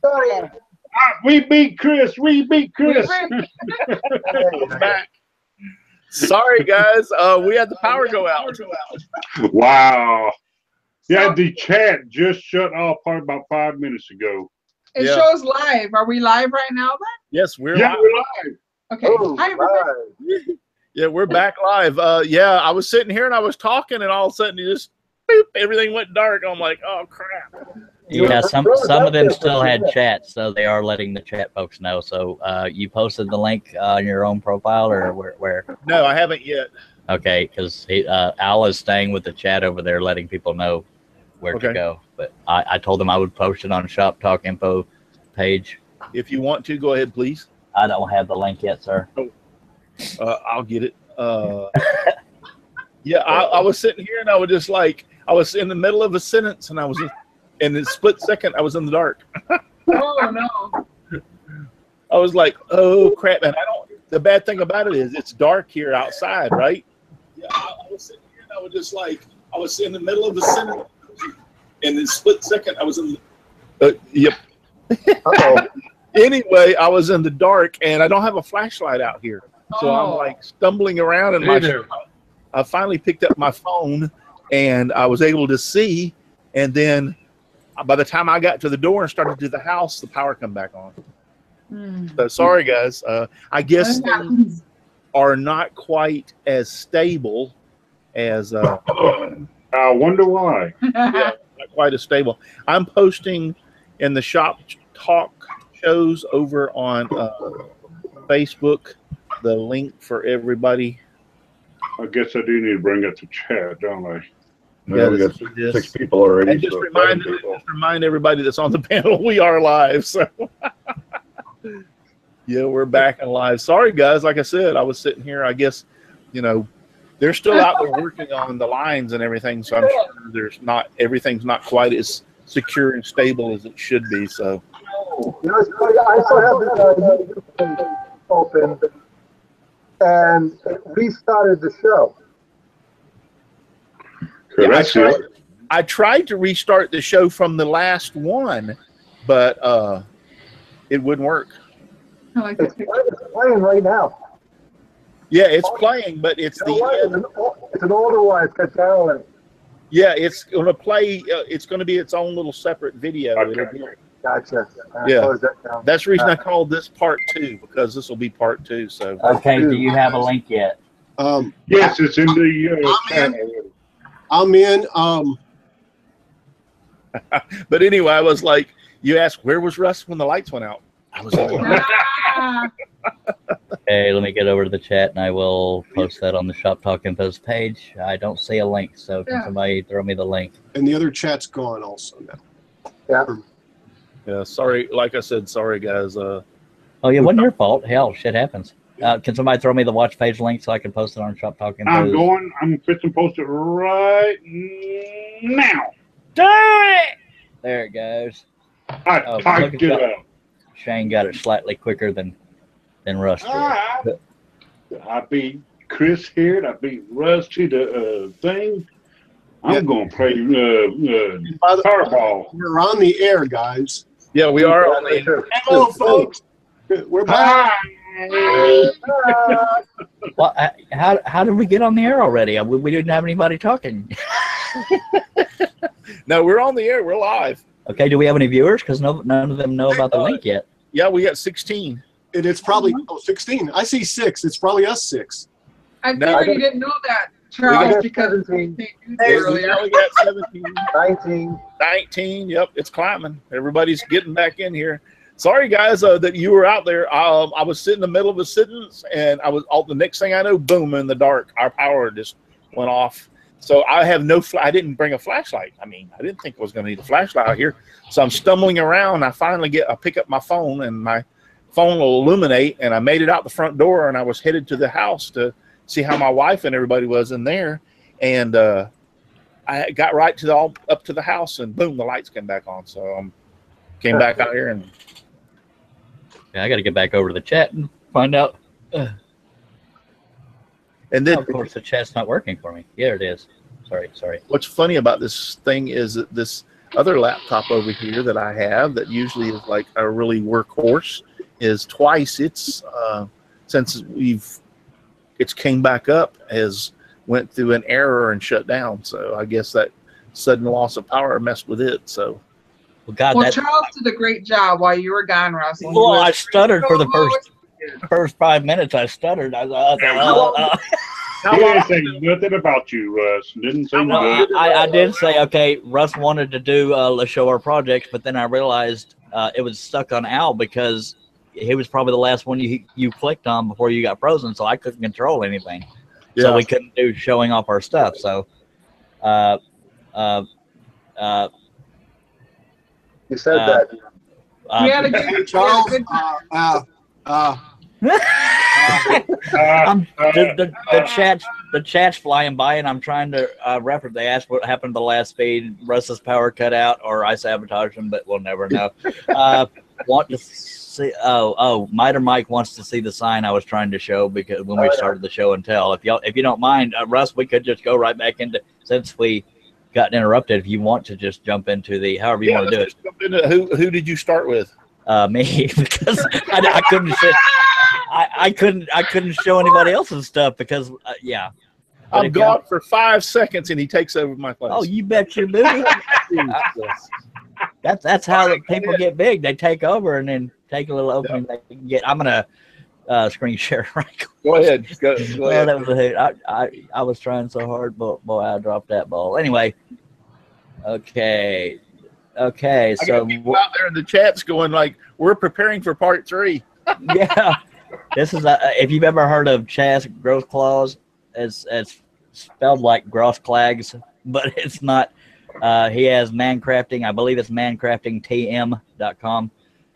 Sorry. We beat Chris. We beat Chris. Back. Sorry, guys. We had the power go out. Wow. Yeah, the chat just shut off probably about 5 minutes ago. It shows live. Are we live right now then? Yes, we're live. Okay. Oh, Hi, everybody. Yeah, we're back live. Yeah, I was sitting here and I was talking, and all of a sudden, it just boop, everything went dark. I'm like, oh crap. Yeah, some of them still had chat, so they are letting the chat folks know. So you posted the link on your own profile, or where? No, I haven't yet. Okay, because Al is staying with the chat over there, letting people know where to go. But I told him I would post it on Shop Talk Info page. If you want to, go ahead, please. I don't have the link yet, sir. I'll get it. Yeah, I was sitting here and I was just like, I was in the middle of a sentence and I was in a split second, I was in the dark. Oh, no. I was like, oh crap. And the bad thing about it is it's dark here outside, right? Yeah, I was sitting here and I was just like, I was in the middle of a sentence and in a split second, I was in the, yep. Anyway, I was in the dark and I don't have a flashlight out here. So I'm like stumbling around in my shop. I finally picked up my phone and I was able to see. And then by the time I got to the door and started to the house, the power come back on. So sorry, guys. I guess things are not quite as stable as. I wonder why. Yeah, not quite as stable. I'm posting in the Shop Talk shows over on Facebook the link for everybody. I guess I do need to bring up the chat, don't I? Yeah, we got 6 people already. And just remind everybody that's on the panel we are live. So yeah, we're back and live. Sorry, guys. Like I said, I was sitting here. I guess they're still out there working on the lines and everything. So I'm sure everything's not quite as secure and stable as it should be. So It's funny. I still have this page open, and it restarted the show. Yeah, I tried to restart the show from the last one, but it wouldn't work. It's playing right now. Yeah, it's playing, but it's it's an older one. It's got downloading. Yeah, it's going to play. It's going to be its own little separate video. Okay. Gotcha. Yeah, that's the reason I called this part 2, because this will be part 2. So okay, do you have a link yet? Yes, it's in the channel. I'm in. But anyway, I was like, you asked where was Russ when the lights went out? I was like, okay, let me get over to the chat and I will post that on the Shop Talk Info's page. I don't see a link, so can somebody throw me the link? And the other chat's gone also now. Yeah. Yeah, sorry. Like I said, sorry, guys. Oh, yeah, it wasn't your fault. Hell, shit happens. Can somebody throw me the watch page link so I can post it on Shop Talk Info? I'm fixing to post it right now. Do it! There it goes. I typed it out. Shane got it slightly quicker than Russ did. I beat Chris here. I beat Russ to the thing. I'm going to play Powerball. We're on the air, guys. Yeah, we are on the air. Hello, folks. We're back. Well, how did we get on the air already? We didn't have anybody talking. No, we're on the air. We're live. Okay, do we have any viewers? Because none of them know about the link yet. Yeah, we got 16. It's probably 16. I see 6. It's probably us 6. I figured you didn't know that, Charles, because we earlier. We got 17. 19. 19. Yep, it's climbing. Everybody's getting back in here. Sorry, guys, that you were out there. I was sitting in the middle of a sentence, and the next thing I know, boom, in the dark, our power just went off. So I have I didn't bring a flashlight. I mean, I didn't think I was going to need a flashlight out here. So I'm stumbling around. I finally I pick up my phone, and my phone will illuminate, and I made it out the front door, and I was headed to the house to see how my wife and everybody was in there. And I got right to up to the house, and boom, the lights came back on. So I came back out here, and yeah, I got to get back over to the chat and find out. And then, of course, the chat's not working for me. Yeah, it is. Sorry. What's funny about this thing is that other laptop over here that I have that usually is like a really workhorse is twice it's since it's came back up has went through an error and shut down. So I guess that sudden loss of power messed with it. So Well, God, Well, Charles did a great job while you were gone, Russ. well, I stuttered for the first 5 minutes. I stuttered. He didn't say nothing about you, Russ. Didn't say nothing. I did say, okay, Russ wanted to do the show or project, but then I realized it was stuck on Al because he was probably the last one you clicked on before you got frozen, so I couldn't control anything. Yeah. So we couldn't do showing off our stuff. So, You said that. We had a good, Charles, we had a good the chat's flying by, and I'm trying to reference. They asked what happened to the last feed. Russ's power cut out, or I sabotaged him, but we'll never know. Want to see? Oh, Miter Mike wants to see the sign I was trying to show because when we started the show and tell. If you don't mind, Russ, we could just go right back into since we got interrupted. If you want to just jump into the however you want to do it. Who did you start with? Me, because I couldn't say. I couldn't show anybody else's stuff because yeah. I'm gone for 5 seconds and he takes over my place. Oh, you bet your booty. That's how the people get big. They take over and then take a little opening they can get. I'm gonna screen share right quick. Go ahead. Go ahead. That was a hoot. I was trying so hard, but boy, I dropped that ball. Anyway, okay. I got people out there in the chats going like, "We're preparing for part 3." Yeah, this is if you've ever heard of Chaz Growth Claws, it's spelled like Gross Clags, but it's not. He has Mancrafting. I believe it's mancraftingtm.com.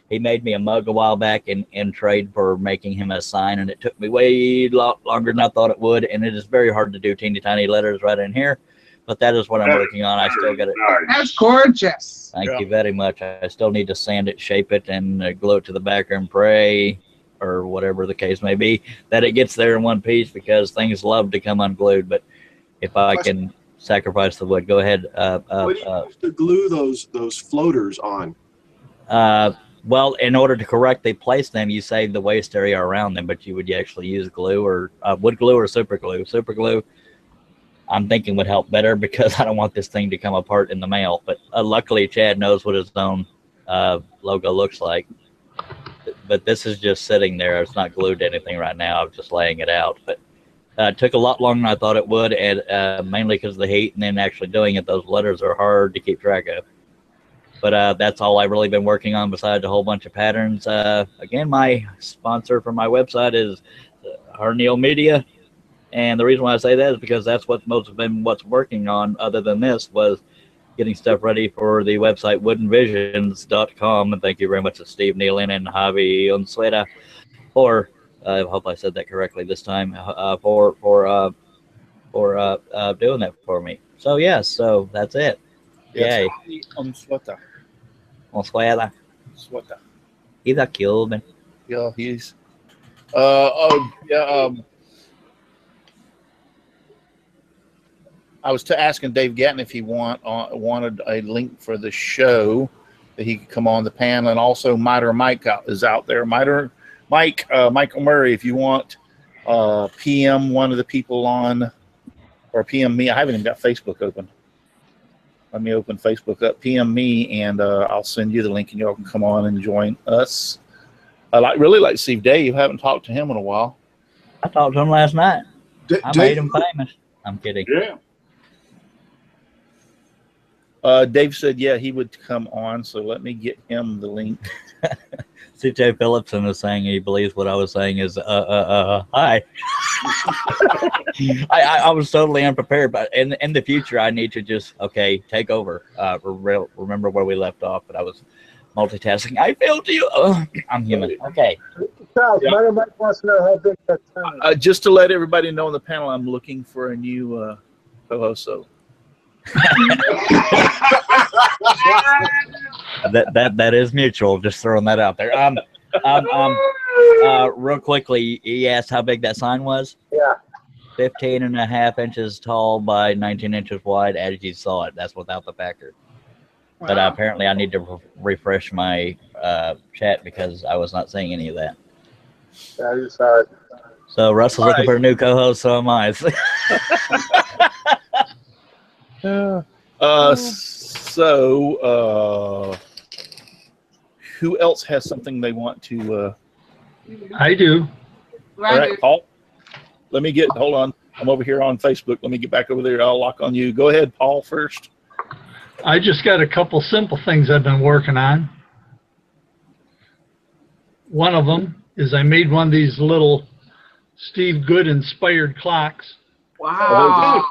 He made me a mug a while back in trade for making him a sign, and it took me way longer than I thought it would, and it is very hard to do teeny tiny letters right in here. But that is what I'm working on. I still got it. That's gorgeous. Thank you very much. I still need to sand it, shape it, and glue it to the back and pray, or whatever the case may be, that it gets there in one piece because things love to come unglued. But if I can sacrifice the wood, go ahead. What do you use to glue those floaters on? Well, in order to correctly place them, you save the waste area around them, but you would actually use glue or wood glue or super glue. Super glue, I'm thinking would help better because I don't want this thing to come apart in the mail. But luckily, Chad knows what his own logo looks like. But this is just sitting there. It's not glued to anything right now. I'm just laying it out. But it took a lot longer than I thought it would, and mainly because of the heat and then actually doing it. Those letters are hard to keep track of. But that's all I've really been working on besides a whole bunch of patterns. Again, my sponsor for my website is Harneal Media. And the reason why I say that is because that's what's working on other than this was getting stuff ready for the website woodenvisions.com. And thank you very much to Steve Nealon and Javi Unsueda for, I hope I said that correctly this time, for doing that for me. So, yes, so that's it. Yay. Unsueda. Unsueda. He's a Cuban. Yeah, he's. I was asking Dave Gatton if he wanted a link for the show that he could come on the panel, and also Miter Mike is out there. Michael Murray, if you want, PM one of the people on, or PM me. I haven't even got Facebook open. Let me open Facebook up. PM me, and I'll send you the link, and y'all can come on and join us. I really like Steve Dave. Haven't talked to him in a while. I talked to him last night. I made him famous. I'm kidding. Yeah. Dave said, yeah, he would come on, so let me get him the link. CJ Phillipson is saying he believes what I was saying is, hi. I was totally unprepared, but in the future, I need to just, take over. Remember where we left off, but I was multitasking. I failed you. I'm human. Okay. Charles, Miter Mike wants to know how big that town is. Just to let everybody know on the panel, I'm looking for a new co-host, so. that is mutual. Just throwing that out there. Real quickly, he asked how big that sign was. Yeah. 15.5 inches tall by 19 inches wide. As you saw it, that's without the packer. But apparently I need to refresh my chat because I was not saying any of that. Yeah, you saw it. So Russ is looking for a new co-host, so am I. Who else has something they want to? I do. All right, Paul. Hold on. I'm over here on Facebook. Let me get back over there. I'll lock on you. Go ahead, Paul, first. I just got a couple simple things I've been working on. One of them is I made one of these little Steve Good inspired clocks. Wow.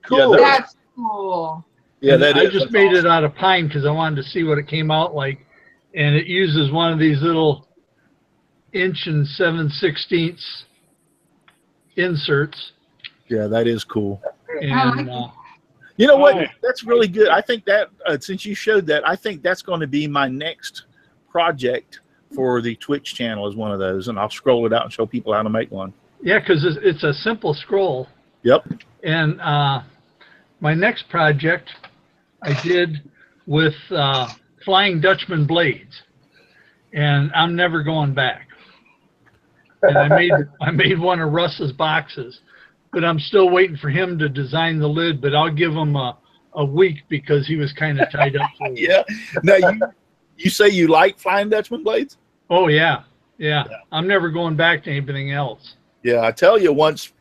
Cool. That's cool. Yeah, I just made it out of pine because I wanted to see what it came out like. And it uses one of these little 1 7/16" inserts. Yeah, that is cool. And you know what? That's really good. I think that since you showed that, I think that's going to be my next project for the Twitch channel is one of those, and I'll scroll it out and show people how to make one. yeah, because it's a simple scroll. Yep. And my next project I did with Flying Dutchman blades, and I'm never going back. And I made one of Russ's boxes, but I'm still waiting for him to design the lid. But I'll give him a week because he was kind of tied up. For Yeah. Now you say you like Flying Dutchman blades? Oh yeah. I'm never going back to anything else. Yeah, I tell you, once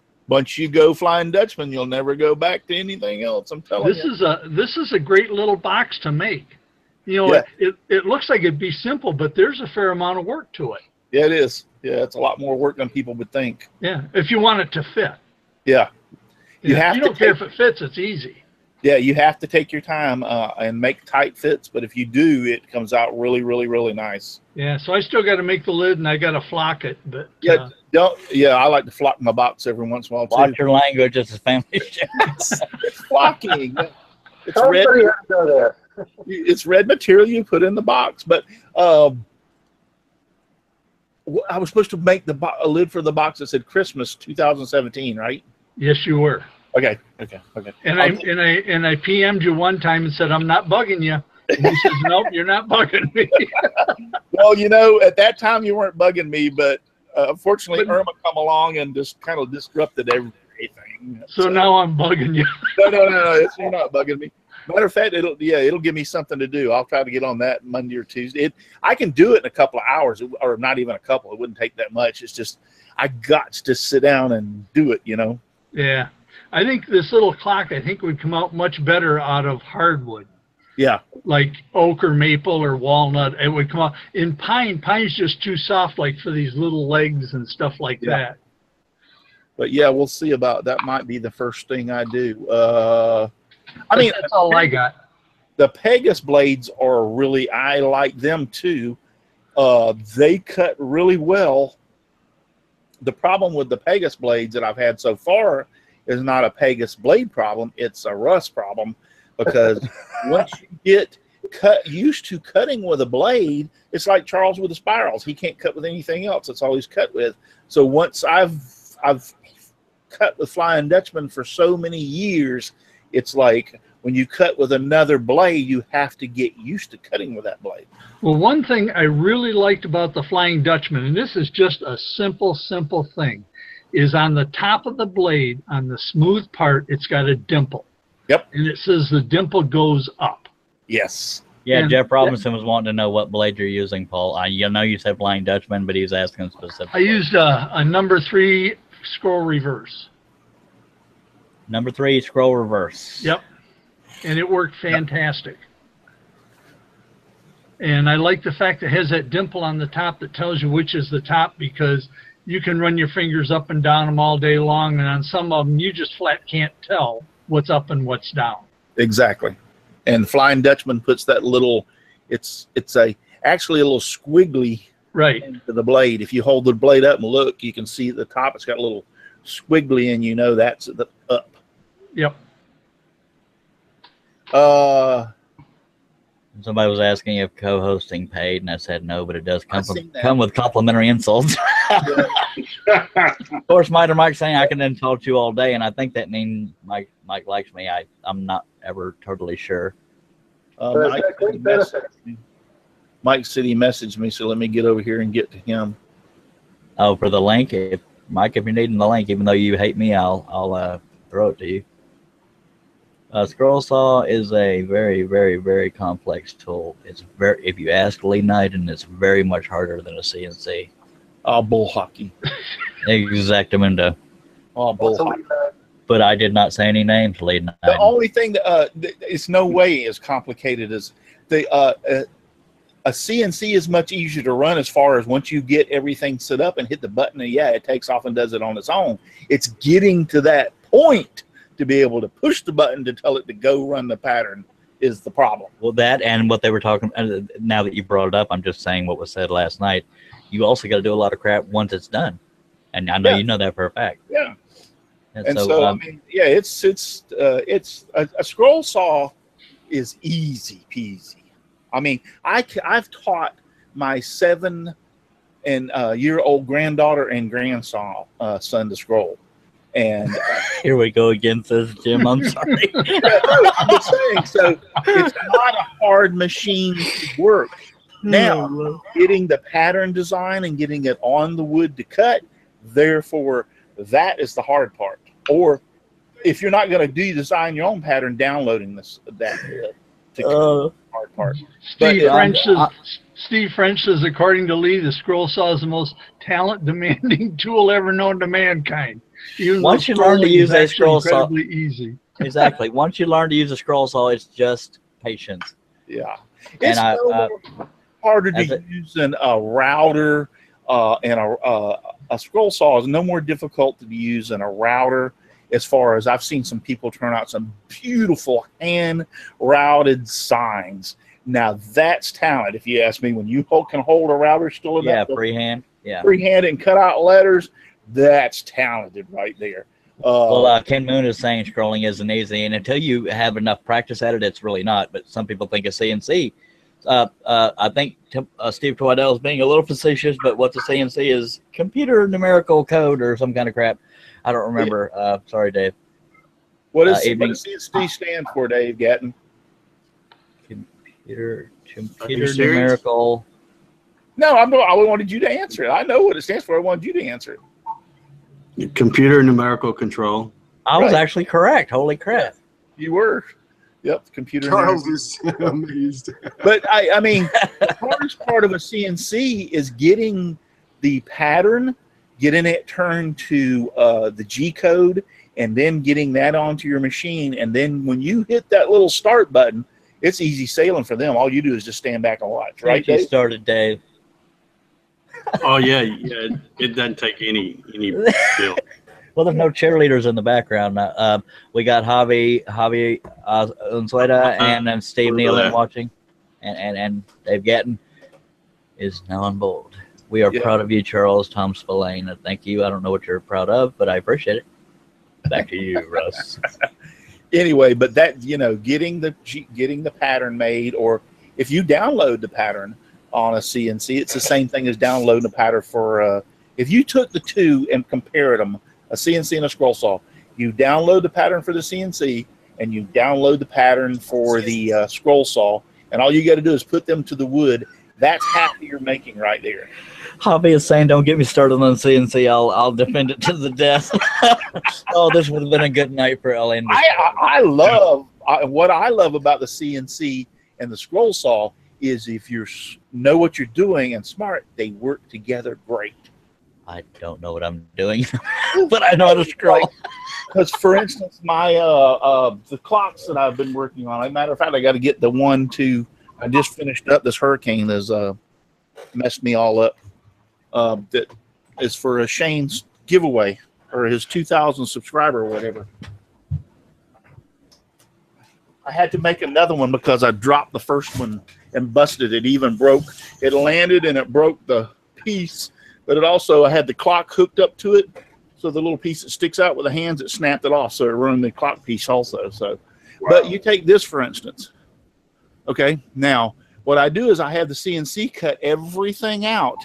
you go Flying Dutchman, you'll never go back to anything else. I'm telling you. This is a great little box to make. You know, it looks like it'd be simple, but there's a fair amount of work to it. Yeah, it is. Yeah, it's a lot more work than people would think. Yeah, if you want it to fit. Yeah. You don't care if it fits, it's easy. Yeah, you have to take your time and make tight fits, but if you do, it comes out really, really, really nice. Yeah, so I still got to make the lid and I got to flock it, but I like to flock my box every once in a while too. Watch your language, it's a family show. It's flocking. It's Somebody red. has to go there. It's red material you put in the box, but I was supposed to make a lid for the box that said Christmas 2017, right? Yes, you were. Okay. And I PM'd you one time and said, I'm not bugging you. And he says, nope, you're not bugging me. Well, you know, at that time you weren't bugging me, but unfortunately Irma come along and just kind of disrupted everything. So now I'm bugging you. No, you're not bugging me. Matter of fact, it'll give me something to do. I'll try to get on that Monday or Tuesday. I can do it in a couple of hours, or not even a couple. It wouldn't take that much. It's just I got to sit down and do it, you know. Yeah. I think this little clock, would come out much better out of hardwood. Yeah. Like oak or maple or walnut. It would come out. In pine, pine's just too soft, like for these little legs and stuff like that. But yeah, we'll see about that. Might be the first thing I do. That's all I got. The Pegasus blades are really, I like them too. They cut really well. The problem with the Pegasus blades that I've had so far is not a Pegasus blade problem. It's a Russ problem, because once you get used to cutting with a blade, it's like Charles with the spirals. He can't cut with anything else. That's all he's cut with. So once I've cut with Flying Dutchman for so many years, it's like when you cut with another blade, you have to get used to cutting with that blade. Well, one thing I really liked about the Flying Dutchman, and this is just a simple thing, is on the top of the blade, on the smooth part, it's got a dimple. Yep. And it says the dimple goes up. Yes. Yeah, And Jeff Robinson was wanting to know what blade you're using, Paul. You know you said Flying Dutchman, but he was asking specifically. I used a number 3 scroll reverse. Number 3 scroll reverse. Yep. And it worked fantastic. And I like the fact that it has that dimple on the top that tells you which is the top, because you can run your fingers up and down them all day long, and on some of them you just flat can't tell what's up and what's down. Exactly. And Flying Dutchman puts that little, it's actually a little squiggly right into the blade. If you hold the blade up and look, you can see at the top it's got a little squiggly, and you know that's the up. Yep. Somebody was asking if co-hosting paid, and I said no, but it does come with complimentary insults. Of course, Mike's saying I can insult you all day, and I think that means Mike likes me. I'm not ever totally sure. But it's got great benefits. Mike said he messaged me, so let me get over here and get to him. Oh, for the link, Mike, if you're needing the link, even though you hate me, I'll throw it to you. Scroll saw is a very, very, very complex tool. It's very, if you ask Lee Knighton, it's very much harder than a CNC. Oh, bull hockey. Exactamundo. Oh, bull So hockey. But I did not say any names, Lee Knighton. The only thing that it's no way as complicated as the a CNC is much easier to run as far as once you get everything set up and hit the button, and yeah, it takes off and does it on its own. It's getting to that point to be able to push the button to tell it to go run the pattern is the problem. Well, that and what they were talking, now that you brought it up, I'm just saying what was said last night. You also got to do a lot of crap once it's done. And I know you know that for a fact. Yeah. And so I mean, yeah, it's a scroll saw is easy peasy. I mean, I've taught my 7-year-old granddaughter and grandson son to scroll. And here we go again, says Jim. I'm sorry. I'm just saying, so it's not a hard machine to work. Now, getting the pattern design and getting it on the wood to cut, therefore, that is the hard part. Or if you're not going to design your own pattern, downloading that to the hard part. Steve French says, according to Lee, the scroll saw is the most talent-demanding tool ever known to mankind. Once you learn to use a scroll saw, easy. Exactly. Once you learn to use a scroll saw, it's just patience. Yeah, it's harder to use than a router, and a scroll saw is no more difficult to use than a router. As far as I've seen some people turn out some beautiful hand-routed signs. Now that's talent, if you ask me. When you can hold a router still in that freehand, freehand and cut out letters, that's talented right there. Well, Ken Moon is saying scrolling isn't easy, and until you have enough practice at it, it's really not. But some people think a CNC. I think Steve Twaddell is being a little facetious, but what's a CNC is computer numerical code or some kind of crap. I don't remember. Sorry, Dave. What does CNC stand for, Dave Gatton? Computer numerical. No, I wanted you to answer it. I know what it stands for. I wanted you to answer it. Computer numerical control. I was actually correct. Holy crap! You were. Yep, computer. Charles is amazed. But I mean, the hardest part of a CNC is getting the pattern, getting it turned to the G code, and then getting that onto your machine. And then when you hit that little start button, it's easy sailing for them. All you do is just stand back and watch. Right, Dave? You started, Dave. Oh yeah, it doesn't take any skill. Well, there's no cheerleaders in the background. We got Javi Unzueta and then Steve Nealon watching, and Dave Gatton is now on board. We are proud of you, Charles Tom Spillane. Thank you. I don't know what you're proud of, but I appreciate it. Back to you, Russ. Anyway, but that, getting the pattern made, or if you download the pattern on a CNC, it's the same thing as downloading a pattern for. If you took the two and compared them, a CNC and a scroll saw, you download the pattern for the CNC and you download the pattern for the scroll saw, and all you got to do is put them to the wood. That's half that you're making right there. Javi is saying, "Don't get me started on CNC. I'll defend it to the death." Oh, this would have been a good night for LN. What I love about the CNC and the scroll saw is if you know what you're doing and smart, they work together great. I don't know what I'm doing, but I know how to scroll. Because, for instance, my the clocks that I've been working on. As a matter of fact, I got to get the one to. I just finished up. This hurricane has messed me all up. That is for Shane's giveaway or his 2,000 subscriber or whatever. I had to make another one because I dropped the first one and busted it. Even broke. It landed and it broke the piece. But it also, I had the clock hooked up to it, so the little piece that sticks out with the hands, it snapped it off, so it ruined the clock piece also. So, But you take this for instance. Okay, now what I do is I have the CNC cut everything out,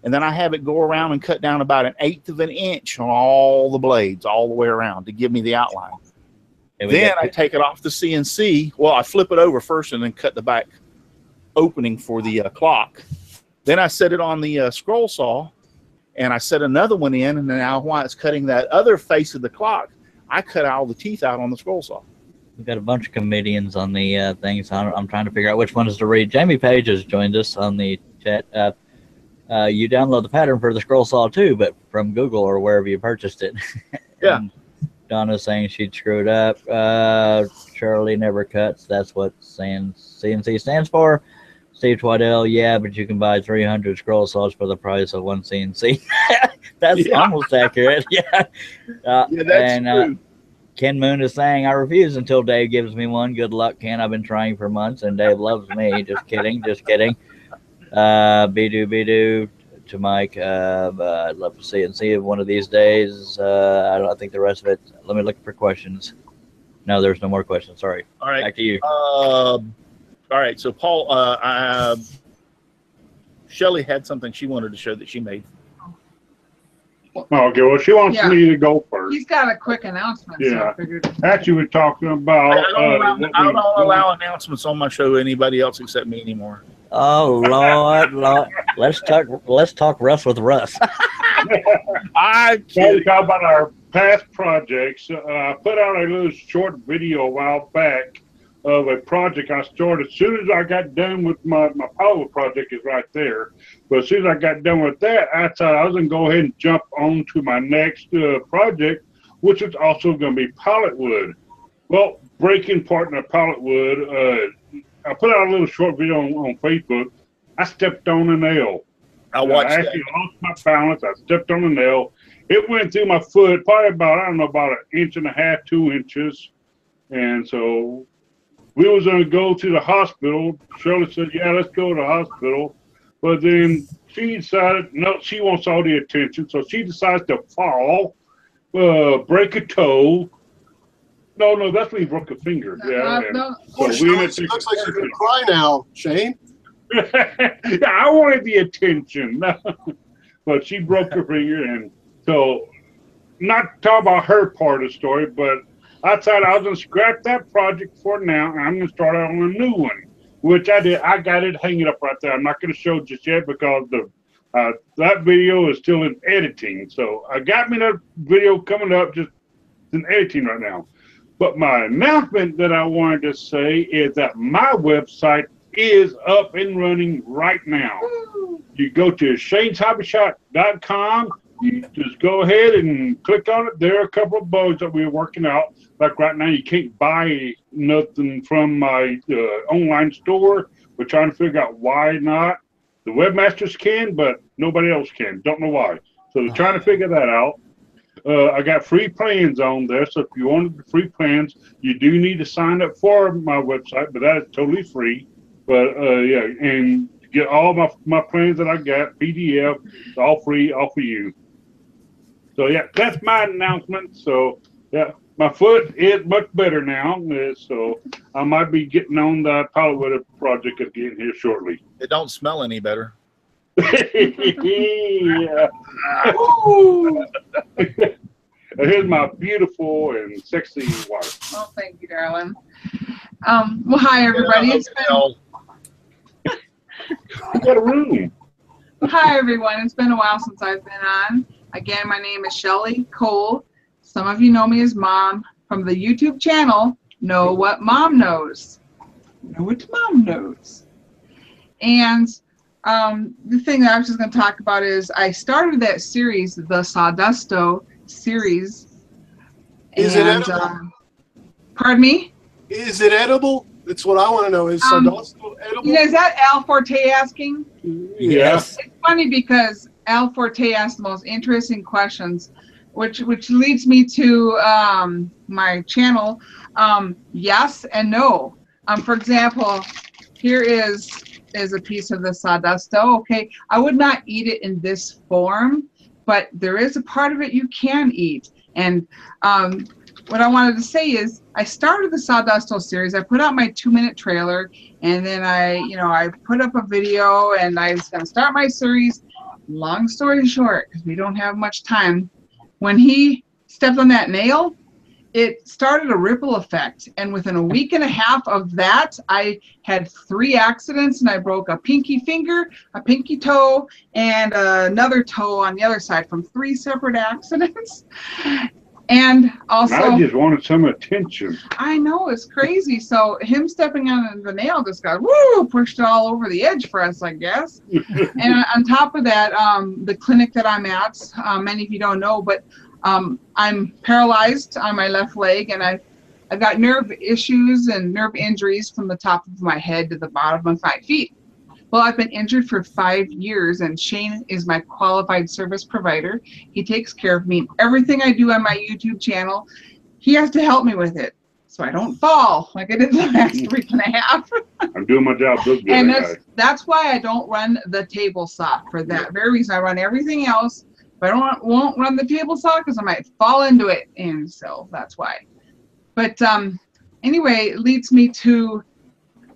and then I have it go around and cut down about 1/8 of an inch on all the blades, all the way around to give me the outline. And we Then got- I take it off the CNC. Well, I flip it over first and then cut the back opening for the clock. Then I set it on the scroll saw, and I set another one in. And now while it's cutting that other face of the clock, I cut all the teeth out on the scroll saw. We've got a bunch of comedians on the things. I'm trying to figure out which ones to read. Jamie Page has joined us on the chat. You download the pattern for the scroll saw too, but from Google or wherever you purchased it. Yeah. Donna's saying she'd screwed up. Charlie never cuts. That's what CNC stands for. Steve Twaddell, yeah, but you can buy 300 scroll saws for the price of one CNC. That's almost accurate. Yeah. That's true. Ken Moon is saying, I refuse until Dave gives me one. Good luck, Ken. I've been trying for months, and Dave loves me. Just kidding. Just kidding. Be-do to Mike. I'd love to see it and see it one of these days. I think the rest of it. Let me look for questions. No, there's no more questions. Sorry. All right. Back to you. All right. So, Paul, Shelly had something she wanted to show that she made. Okay, well, she wants me to go first. He's got a quick announcement. So I figured. Actually, we're talking about. I don't allow announcements on my show to anybody else except me anymore. Oh Lord. Let's talk Russ with Russ. I talk about our past projects. I put out a little short video a while back of a project I started. As soon as I got done with my power project is right there. But as soon as I got done with that, I thought I was going to go ahead and jump on to my next project, which is also going to be pallet wood. Well, breaking partner pallet wood. I put out a little short video on Facebook. I stepped on a nail. I watched I actually lost my balance. I stepped on a nail. It went through my foot, probably about, about an inch and a half, 2 inches. And so we was going to go to the hospital. Shirley said, yeah, let's go to the hospital. But then she decided, no, she wants all the attention. So she decides to fall, break a toe. No, that's when he broke a finger. No. So looks like you're going to cry now, Shane. I wanted the attention. But she broke her finger. And so, not to talk about her part of the story, but I thought I was going to scrap that project for now, and I'm going to start out on a new one, which I did. I got it hanging up right there. I'm not going to show it just yet because that video is still in editing. So I got me that video coming up, just in editing right now. But my announcement that I wanted to say is that my website is up and running right now. You go to shaneshobbyshop.com. You just go ahead and click on it. There are a couple of bugs that we're working out. Like right now, you can't buy nothing from my online store. We're trying to figure out why not. The webmasters can, but nobody else can. Don't know why. So they're trying to figure that out. I got free plans on there. So if you wanted the free plans, you do need to sign up for my website, but that is totally free. But yeah, and get all my plans that I got, PDF, it's all free, all for you. So yeah, that's my announcement. So yeah, my foot is much better now. So I might be getting on the Palletwood project again here shortly. It don't smell any better. Yeah. Here's my beautiful and sexy wife. Oh, thank you, darling. Well, hi, everybody. It's been... You got a room. Hi, everyone. It's been a while since I've been on. Again, my name is Shelly Cole. Some of you know me as Mom from the YouTube channel, Know What Mom Knows. Know What Mom Knows. And the thing that I was just going to talk about is I started that series, the Sawdusto series. Is it edible? Pardon me? Is it edible? That's what I want to know. Is Sawdusto edible? Is that Al Forte asking? Yes. It's funny because Al Forte asked the most interesting questions, which leads me to my channel. Yes and no. For example, here is a piece of the Sawdusto. Okay, I would not eat it in this form, but there is a part of it you can eat. And what I wanted to say is I started the Sawdusto series. I put out my 2-minute trailer, and then I put up a video, and I was going to start my series. Long story short, because we don't have much time, when he stepped on that nail, it started a ripple effect. And within a week and a half of that, I had 3 accidents, and I broke a pinky finger, a pinky toe, and another toe on the other side from 3 separate accidents. And also, I just wanted some attention. I know, it's crazy. So him stepping on the nail just got, woo, pushed it all over the edge for us, I guess. And on top of that, the clinic that I'm at, many of you don't know, but I'm paralyzed on my left leg, and I've got nerve issues and nerve injuries from the top of my head to the bottom of my feet. Well, I've been injured for 5 years, and Shane is my qualified service provider. He takes care of me. Everything I do on my YouTube channel, he has to help me with it, so I don't fall like I did the last week and a half. I'm doing my job good. And that's why I don't run the table saw. For that very reason, I run everything else, but I won't run the table saw because I might fall into it, and so that's why. But anyway, it leads me to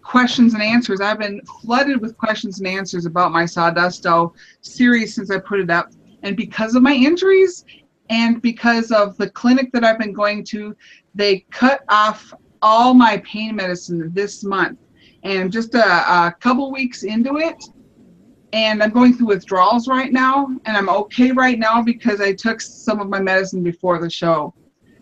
questions and answers. I've been flooded with questions and answers about my Sawdusto series since I put it up. And because of my injuries and because of the clinic that I've been going to, they cut off all my pain medicine this month. And just a couple weeks into it, and I'm going through withdrawals right now, and I'm okay right now because I took some of my medicine before the show.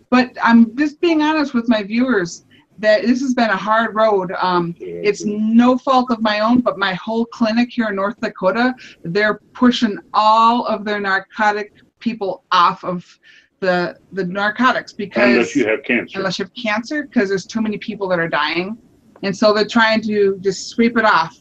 But I'm just being honest with my viewers that this has been a hard road. It's no fault of my own, but my whole clinic here in North Dakota, they're pushing all of their narcotic people off of the narcotics because unless you have cancer. Unless you have cancer, because there's too many people that are dying. And so they're trying to just sweep it off.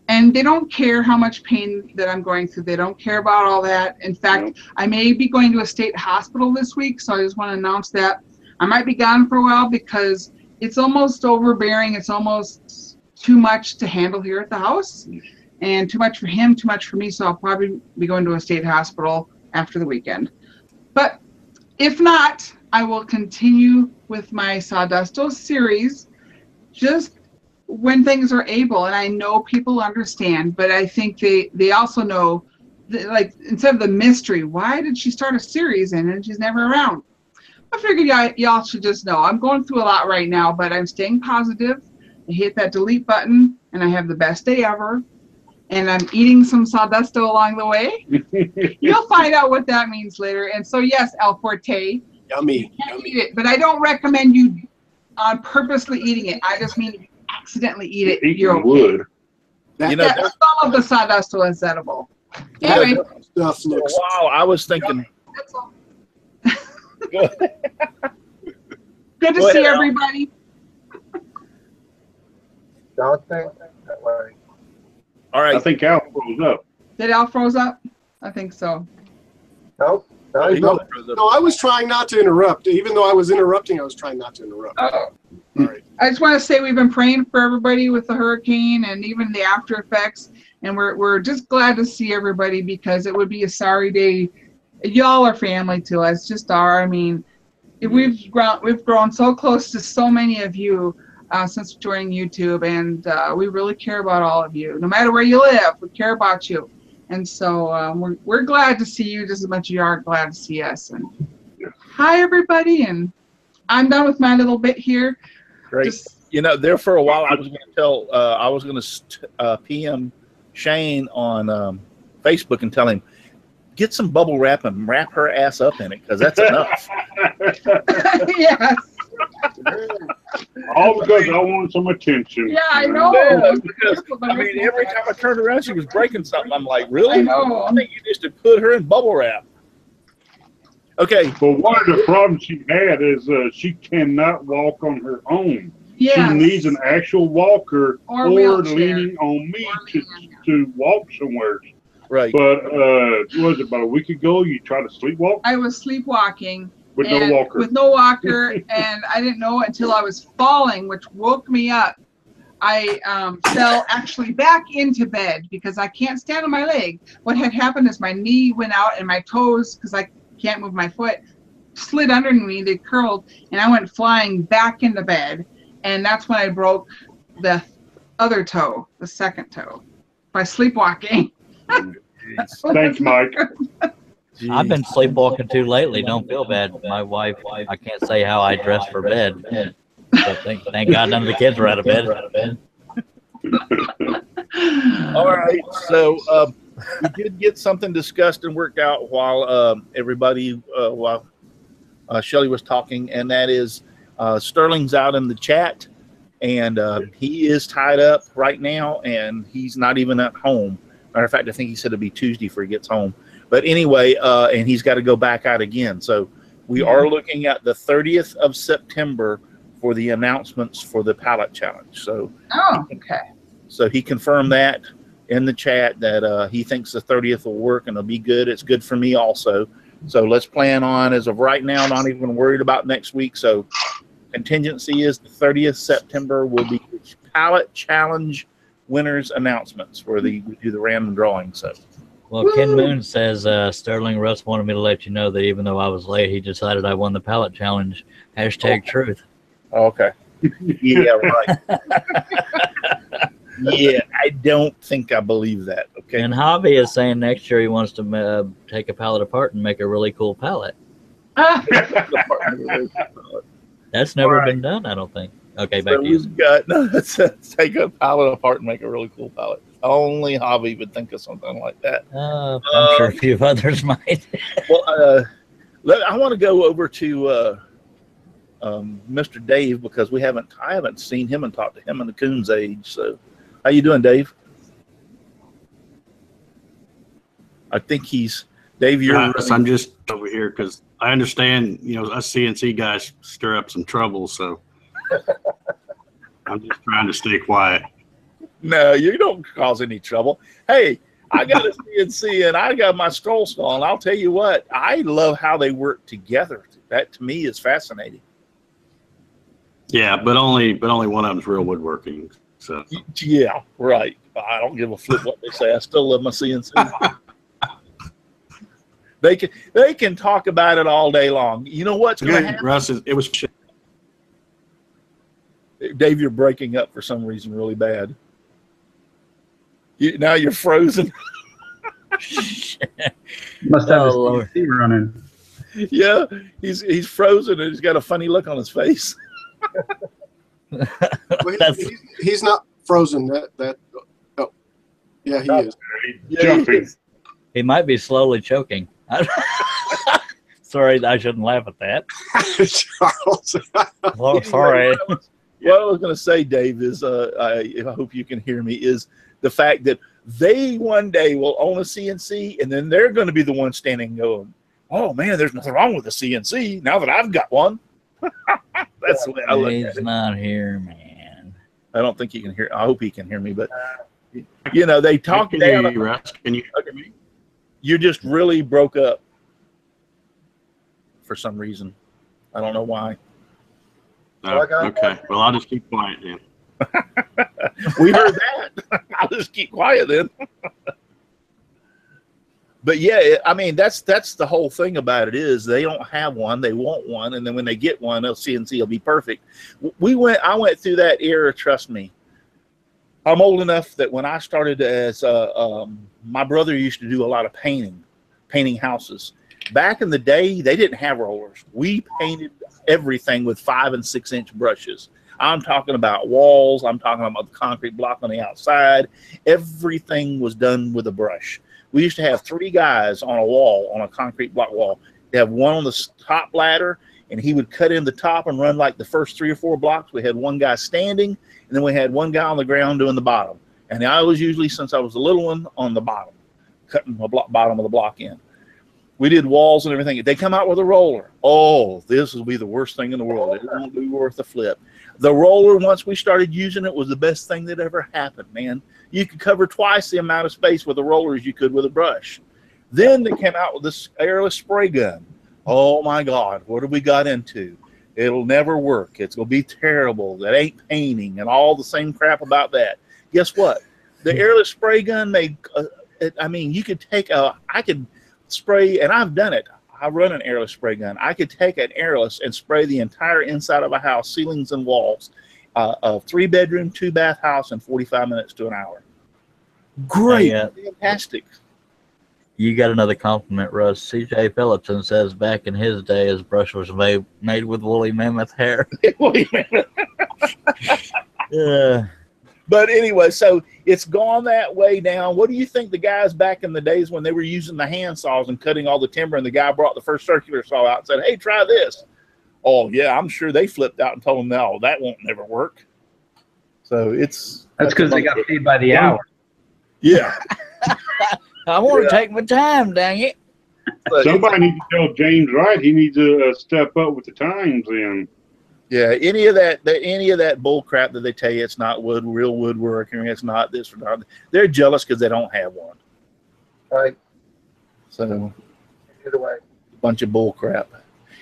And they don't care how much pain that I'm going through. They don't care about all that. In fact, I may be going to a state hospital this week, so I just want to announce that. I might be gone for a while because it's almost overbearing. It's almost too much to handle here at the house, and too much for him, too much for me. So I'll probably be going to a state hospital after the weekend. But if not, I will continue with my Sawdusto series just when things are able. And I know people understand, but I think they also know, that, like, instead of the mystery, why did she start a series and she's never around? I figured y'all should just know. I'm going through a lot right now, but I'm staying positive. I hit that delete button, and I have the best day ever. And I'm eating some Sawdusto along the way. You'll find out what that means later. And so, yes, El Forte. Yummy. You can eat it, but I don't recommend you purposely eating it. I just mean if you accidentally eat it, you're okay. Would. You know, some of the Sawdusto is edible. Anyway. Stuff looks. Wow, I was thinking. That's all. Good to see everybody. Don't think that way. All right. I think Al froze up. Did Al froze up? I think so. Nope. No, No, I was trying not to interrupt. Even though I was interrupting, I was trying not to interrupt. Oh. All right. I just want to say we've been praying for everybody with the hurricane and even the after effects, and we're just glad to see everybody because it would be a sorry day. Y'all are family to us, just are. I mean, we've grown so close to so many of you since joining YouTube, and we really care about all of you. No matter where you live, we care about you. And so we're glad to see you just as much as you are glad to see us. And hi, everybody. And I'm done with my little bit here. Great. You know, there for a while, I was going to PM Shane on Facebook and tell him, get some bubble wrap and wrap her ass up in it, because that's enough. Yes. All because I wanted some attention. Yeah, I know. Yeah, because, I mean, every time I turned around, she was breaking something. I'm like, really? I know. I think you just to put her in bubble wrap. Okay. But one of the problems she had is she cannot walk on her own. Yes. She needs an actual walker Or leaning on me to walk somewhere. Right. But was it about a week ago you tried to sleepwalk? I was sleepwalking. With no walker. With no walker, and I didn't know it until I was falling, which woke me up. I fell actually back into bed because I can't stand on my leg. What had happened is my knee went out and my toes, because I can't move my foot, slid underneath me, they curled, and I went flying back into bed. And that's when I broke the other toe, the second toe, by sleepwalking. Thanks, Mike. I've been sleepwalking too lately. Don't feel bad. My wife, I can't say how I dress for bed, but thank God none of the kids were out of bed. All right, so we did get something discussed and worked out while while Shelly was talking, and that is Sterling's out in the chat, and he is tied up right now, and he's not even at home. Matter of fact, I think he said it'll be Tuesday before he gets home. But anyway, and he's got to go back out again. So we are looking at the 30th of September for the announcements for the pallet challenge. So, okay. So he confirmed that in the chat that he thinks the 30th will work and it'll be good. It's good for me also. So let's plan on, as of right now, not even worried about next week. So contingency is the 30th September will be the pallet challenge winners announcements where we do the random drawing. So. Well, Ken Moon says Sterling Russ wanted me to let you know that even though I was late, he decided I won the pallet challenge. #truth. Okay. Yeah, right. Yeah, I don't think I believe that. Okay. And Hobby is saying next year he wants to take a pallet apart and make a really cool pallet. That's never been done, I don't think. Okay, back to you. Let's take a pallet apart and make a really cool pallet. Only Hobby would think of something like that. I'm sure a few of others might. Well, I want to go over to Mr. Dave because I haven't seen him and talked to him in the Coon's age. So, how you doing, Dave? I think Dave. I'm just over here because I understand, us CNC guys stir up some trouble, so I'm just trying to stay quiet. No, you don't cause any trouble. Hey, I got a CNC and I got my scroll saw, and I'll tell you what, I love how they work together. That to me is fascinating. Yeah, but only one of them's real woodworking. So yeah, right. I don't give a flip what they say. I still love my CNC. They can talk about it all day long. You know what's going to happen? Russ, it was. Dave, you're breaking up for some reason really bad. Now you're frozen. Must have his CNC running. Yeah, he's frozen and he's got a funny look on his face. Well, he's not frozen. Oh, yeah, he is. Jumping. He might be slowly choking. Sorry, I shouldn't laugh at that. Charles. Oh, sorry. What I was going to say, Dave, is I hope you can hear me, is the fact that they one day will own a CNC, and then they're going to be the one standing going, oh, man, there's nothing wrong with the CNC now that I've got one. That's the way I look at it. He's not here, man. I don't think he can hear. I hope he can hear me, but, they talk down. Russ, can you hear me? You just really broke up for some reason. I don't know why. Oh, okay. Well, I'll just keep quiet then. We heard that. I'll just keep quiet then. But yeah, I mean, that's the whole thing about it is they don't have one, they want one, and then when they get one, CNC will be perfect. I went through that era. Trust me. I'm old enough that when I started as my brother used to do a lot of painting houses. Back in the day, they didn't have rollers. We painted everything with 5- and 6-inch brushes. I'm talking about walls. I'm talking about the concrete block on the outside. Everything was done with a brush. We used to have 3 guys on a wall, on a concrete block wall. They have one on the top ladder, and he would cut in the top and run like the first 3 or 4 blocks. We had one guy standing, and then we had one guy on the ground doing the bottom. And I was usually, since I was the little one, on the bottom, cutting the bottom of the block in. We did walls and everything. They come out with a roller. Oh, this will be the worst thing in the world. It won't be worth a flip. The roller, once we started using it, was the best thing that ever happened, man. You could cover twice the amount of space with a roller as you could with a brush. Then they came out with this airless spray gun. Oh, my God, what have we got into? It'll never work. It's going to be terrible. That ain't painting and all the same crap about that. Guess what? The airless spray gun you could take I could spray, and I've done it. I run an airless spray gun. I could take an airless and spray the entire inside of a house, ceilings and walls, a 3-bedroom, 2-bath house in 45 minutes to an hour. Great. Fantastic. You got another compliment, Russ. C.J. Phillipson says back in his day, his brush was made with woolly mammoth hair. Woolly mammoth. Yeah. But anyway, so it's gone that way now. What do you think the guys back in the days when they were using the hand saws and cutting all the timber, and the guy brought the first circular saw out and said, "Hey, try this." Oh yeah, I'm sure they flipped out and told him, "No, that won't never work." So That's because they got paid by the hour. Yeah. I want to take my time, dang it. Somebody needs to tell James Wright he needs to step up with the times then. Yeah, any of that bull crap that they tell you it's not real woodworking, it's not this or not. They're jealous because they don't have one. Right. So Either way. bunch of bull crap.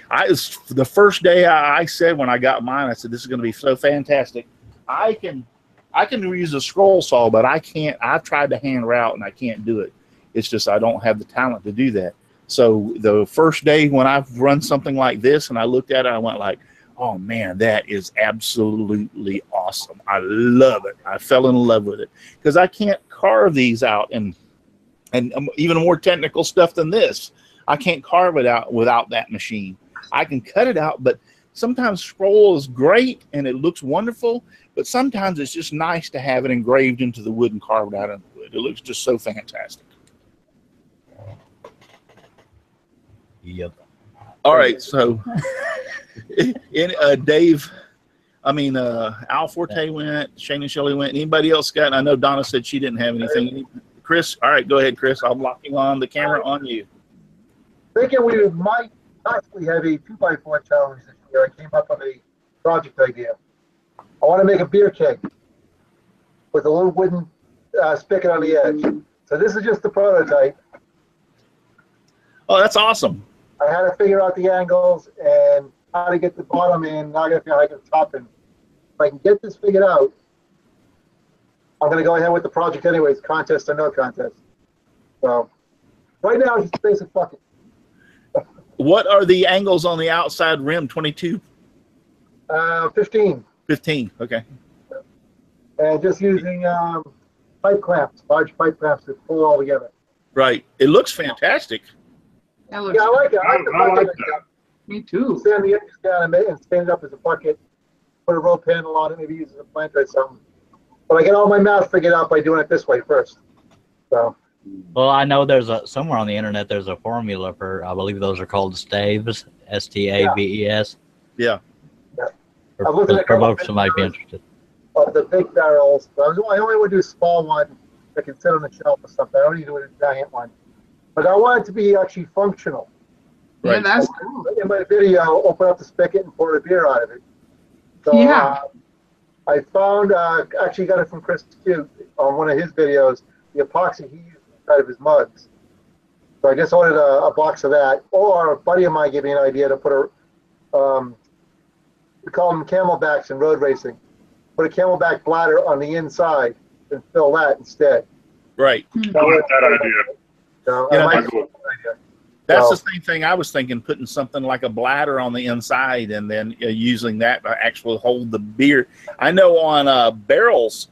The first day I said when I got mine, I said, "This is going to be so fantastic. I can use a scroll saw, but I can't. I've tried to hand route and I can't do it. It's just I don't have the talent to do that." So the first day when I've run something like this and I looked at it, I went like, "Oh man, that is absolutely awesome. I love it." I fell in love with it because I can't carve these out and even more technical stuff than this. I can't carve it out without that machine. I can cut it out, but sometimes scroll is great and it looks wonderful, but sometimes it's just nice to have it engraved into the wood and carved out into the wood. It looks just so fantastic. Yep. All right, so Dave, Al Forte went, Shane and Shelley went. Anybody else got? And I know Donna said she didn't have anything. Chris, all right, go ahead, Chris. I'm locking on the camera on you. Thinking we might possibly have a 2x4 challenge this year. I came up with a project idea. I want to make a beer keg with a little wooden spigot on the edge. So this is just the prototype. Oh, that's awesome. I had to figure out the angles and how to get the bottom in. Now I got to figure out how to get the top in. If I can get this figured out, I'm going to go ahead with the project anyways, contest or no contest. So right now it's just basic bucket. What are the angles on the outside rim? 22? 15. 15, okay. And just using pipe clamps, large pipe clamps to pull it all together. Right. It looks fantastic. That looks Yeah, I like it. I like the I like bucket. that. Me too. Sand the edges down and stand it up as a bucket. Put a rope handle on it, maybe use it as a planter or something. But I get all my math figured out by doing it this way first. So. Well, I know there's somewhere on the internet there's a formula for, I believe those are called staves, S-T-A-V-E-S. Yeah. I looked at a For couple folks who might be interested. of the big barrels. I only want to do a small one that can sit on the shelf or something. I don't need to do a giant one. But I want it to be actually functional. Yeah, that's cool. In my video, open up the spigot and pour the beer out of it. So, Yeah. I found, actually got it from Chris Q on one of his videos, the epoxy he used inside of his mugs. So I just ordered a box of that. Or a buddy of mine gave me an idea to put we call them camelbacks in road racing. Put a camelback bladder on the inside and fill that instead. Right. I like that idea. So You know, I might that's do that idea. That's So- the same thing I was thinking, putting something like a bladder on the inside and then using that to actually hold the beer. I know on barrels,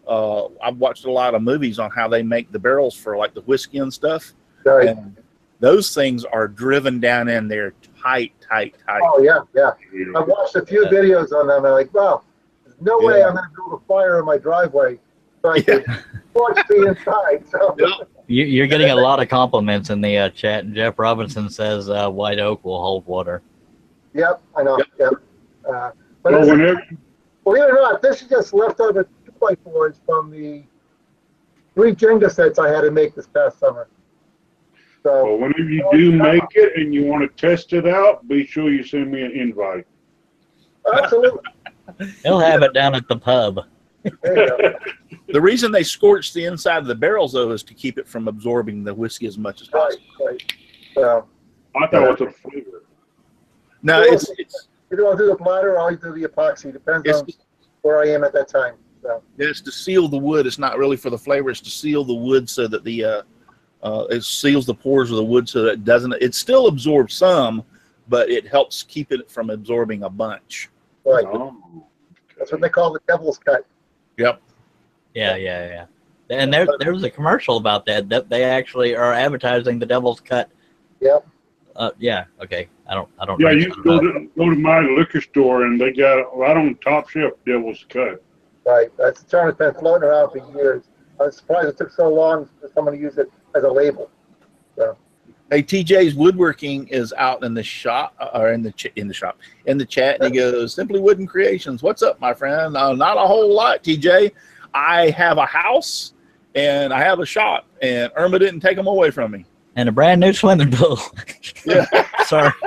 I've watched a lot of movies on how they make the barrels for like the whiskey and stuff. Right. And those things are driven down in there tight. Oh, yeah. I've watched a few videos on them, and I'm like, wow, there's no way I'm going to build a fire in my driveway so I can torch the inside. So. Yep. You're getting a lot of compliments in the chat, and Jeff Robinson says white oak will hold water. Yep, I know. Yep. But Well, this is, whenever, believe it or not, this is just leftover 2x4s from the 3 Jenga sets I had to make this past summer. So, well, whenever you do make it and you want to test it out, be sure you send me an invite. absolutely. He'll have it down at the pub. There you go. The reason they scorch the inside of the barrels, though, is to keep it from absorbing the whiskey as much as possible. Right. So, I thought it was a flavor. No, it's either I'll do the bladder or I'll do the epoxy. Depends on where I am at that time. So. it's to seal the wood. It's not really for the flavor. It's to seal the wood so that the it seals the pores of the wood so that it doesn't. It still absorbs some, but it helps keep it from absorbing a bunch. Right. Oh. That's what they call the devil's cut. Yep. Yeah. And there was a commercial about that. That they actually are advertising the Devil's Cut. Yep. Yeah. Okay. I don't. Yeah, drink, you go to my liquor store and they got right on top shelf Devil's Cut. Right. That's a term that's been floating around for years. I was surprised it took so long for someone to use it as a label. So. Hey, TJ's Woodworking is out in the shop, or in the chat, and he goes, Simply Wooden Creations. What's up, my friend? Not a whole lot, TJ. I have a house and I have a shop, and Irma didn't take them away from me. And a brand new swimming pool. Yeah. Sorry.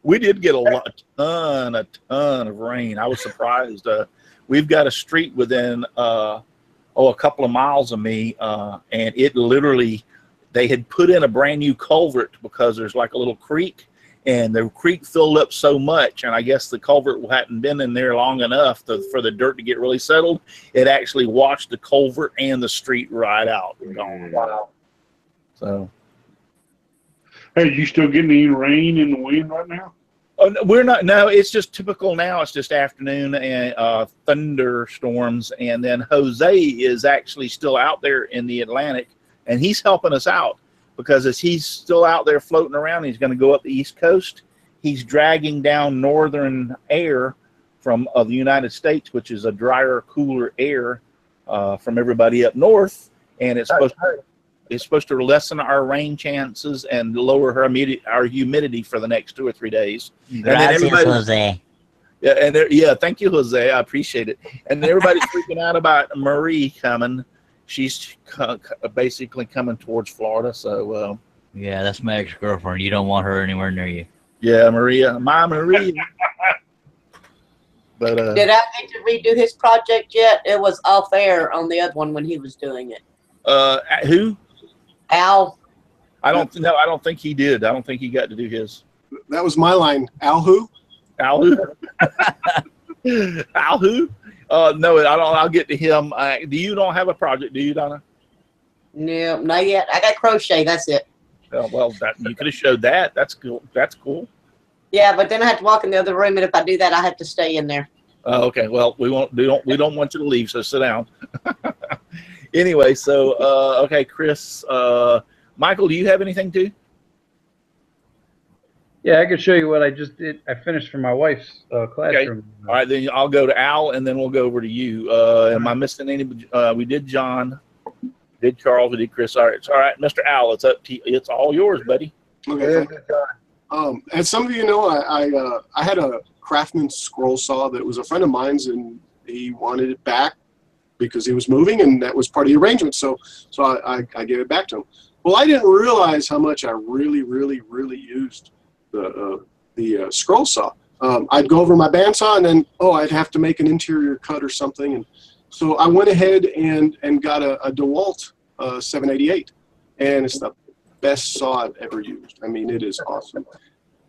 We did get a ton of rain. I was surprised. We've got a street within a couple of miles of me, and it literally, they had put in a brand new culvert because there's like a little creek, and the creek filled up so much, and I guess the culvert hadn't been in there long enough for the dirt to get really settled. It actually washed the culvert and the street right out. Wow. So. Hey, you still getting any rain in the wind right now? Oh, no, we're not. No, it's just typical now. It's just afternoon and thunderstorms. And then Jose is actually still out there in the Atlantic, and he's helping us out because as he's still out there floating around, he's going to go up the East Coast. He's dragging down northern air from the United States, which is a drier, cooler air from everybody up north, and it's supposed to lessen our rain chances and lower our humidity for the next 2 or 3 days. Gracias, Jose. Yeah, thank you, Jose. I appreciate it. And everybody's freaking out about Marie coming. She's basically coming towards Florida. So yeah, that's my ex-girlfriend. You don't want her anywhere near you. Yeah, Maria, my Maria. But did I get to redo his project yet? It was off air on the other one when he was doing it. Who? Al. I don't think he did. I don't think he got to do his. That was my line. Al who? Al who? Al who? No, I don't. I'll get to him. You don't have a project, do you, Donna? No, not yet. I got crochet. That's it. Well, you could have showed that. That's cool. That's cool. Yeah, but then I have to walk in the other room, and if I do that, I have to stay in there. Okay. Well, we don't want you to leave. So sit down. Anyway, so okay, Chris, Michael, do you have anything too? Yeah, I could show you what I just did. I finished for my wife's classroom. Okay. All right, then I'll go to Al, and then we'll go over to you. Am I missing any? We did John, did Charles, we did Chris. All right, it's all right, Mr. Al. It's up to you. It's all yours, buddy. Okay. As some of you know, I had a Craftsman scroll saw that was a friend of mine's, and he wanted it back because he was moving, and that was part of the arrangement. So I gave it back to him. Well, I didn't realize how much I really used the scroll saw. I'd go over my bandsaw, and then I'd have to make an interior cut or something, and so I went ahead and got a DeWalt 788, and it's the best saw I've ever used. I mean, it is awesome.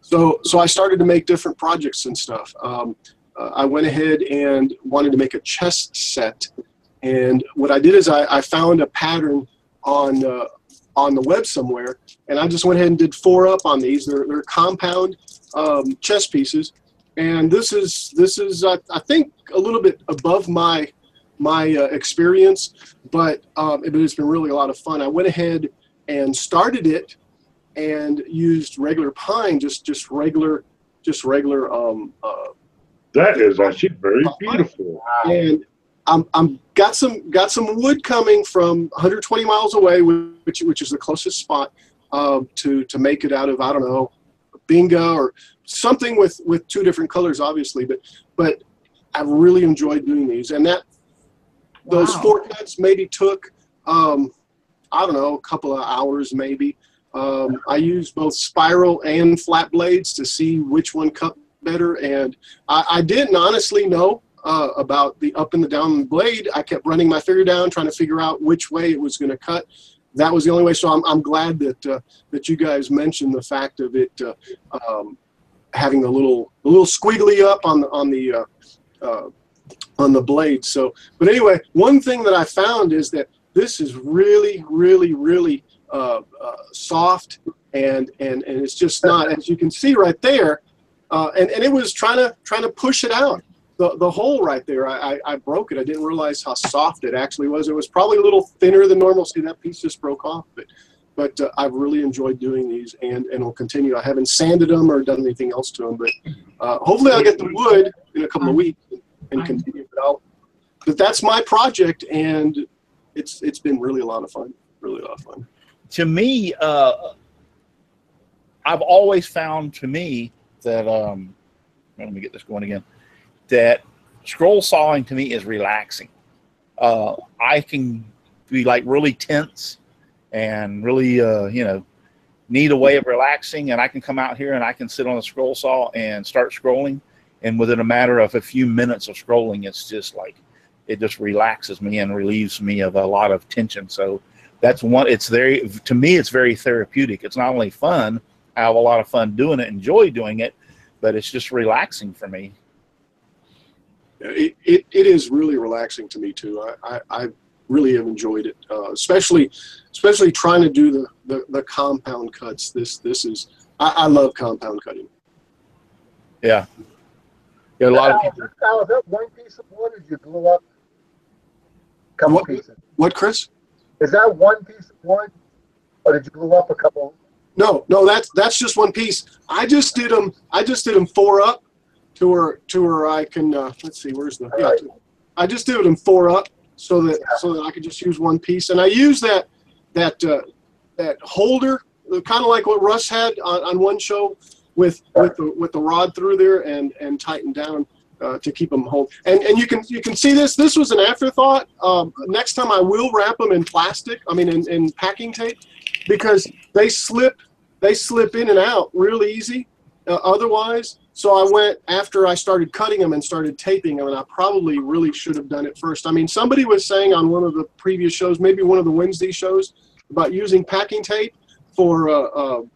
So I started to make different projects and stuff. I went ahead and wanted to make a chest set, and what I did is I found a pattern on the web somewhere, and I just went ahead and did 4 up on these. They're compound chest pieces, and this is I think a little bit above my experience, but it's been really a lot of fun. I went ahead and started it and used regular pine, just regular. That is actually very beautiful. And I'm got some wood coming from 120 miles away, which is the closest spot to make it out of, I don't know, Binga or something with 2 different colors, obviously. But I really enjoyed doing these, and those 4 cuts maybe took I don't know, a couple of hours maybe. I used both spiral and flat blades to see which one cut better, and I didn't honestly know about the up and the down blade. I kept running my finger down, trying to figure out which way it was going to cut. That was the only way. So I'm glad that you guys mentioned the fact of it having a little squiggly up on the blade. So, but anyway, one thing that I found is that this is really soft, and it's just not, as you can see right there. And it was trying to push it out. the hole right there, I broke it. I didn't realize how soft it actually was. It was probably a little thinner than normal. See, that piece just broke off. But I've really enjoyed doing these, and will continue. I haven't sanded them or done anything else to them, but hopefully I'll get the wood in a couple of weeks and continue. But that's my project, and it's been really a lot of fun. Really a lot of fun. To me, I've always found that let me get this going again. That scroll sawing to me is relaxing. I can be like really tense and really, need a way of relaxing, and I can come out here and I can sit on a scroll saw and start scrolling, and within a matter of a few minutes of scrolling, it's just like it just relaxes me and relieves me of a lot of tension. So that's one. To me, it's very therapeutic. It's not only fun. I have a lot of fun doing it, enjoy doing it, but it's just relaxing for me. It is really relaxing to me too. I really have enjoyed it, especially trying to do the compound cuts. This is I love compound cutting. Yeah, a lot of people. Now, is that one piece of wood, or did you glue up a couple pieces? What, Chris? Is that one piece of wood, or did you glue up a couple? No, that's just one piece. I just did them 4 up to where I can let's see, where's the I just did them 4 up so that I could just use one piece, and I use that holder, kind of like what Russ had on one show with the rod through there and tighten down to keep them hold. And you can see this was an afterthought. Next time I will wrap them in plastic. I mean in packing tape, because they slip in and out real easy otherwise. So I went, after I started cutting them and started taping them, and I probably really should have done it first. I mean, somebody was saying on one of the previous shows, maybe one of the Wednesday shows, about using packing tape for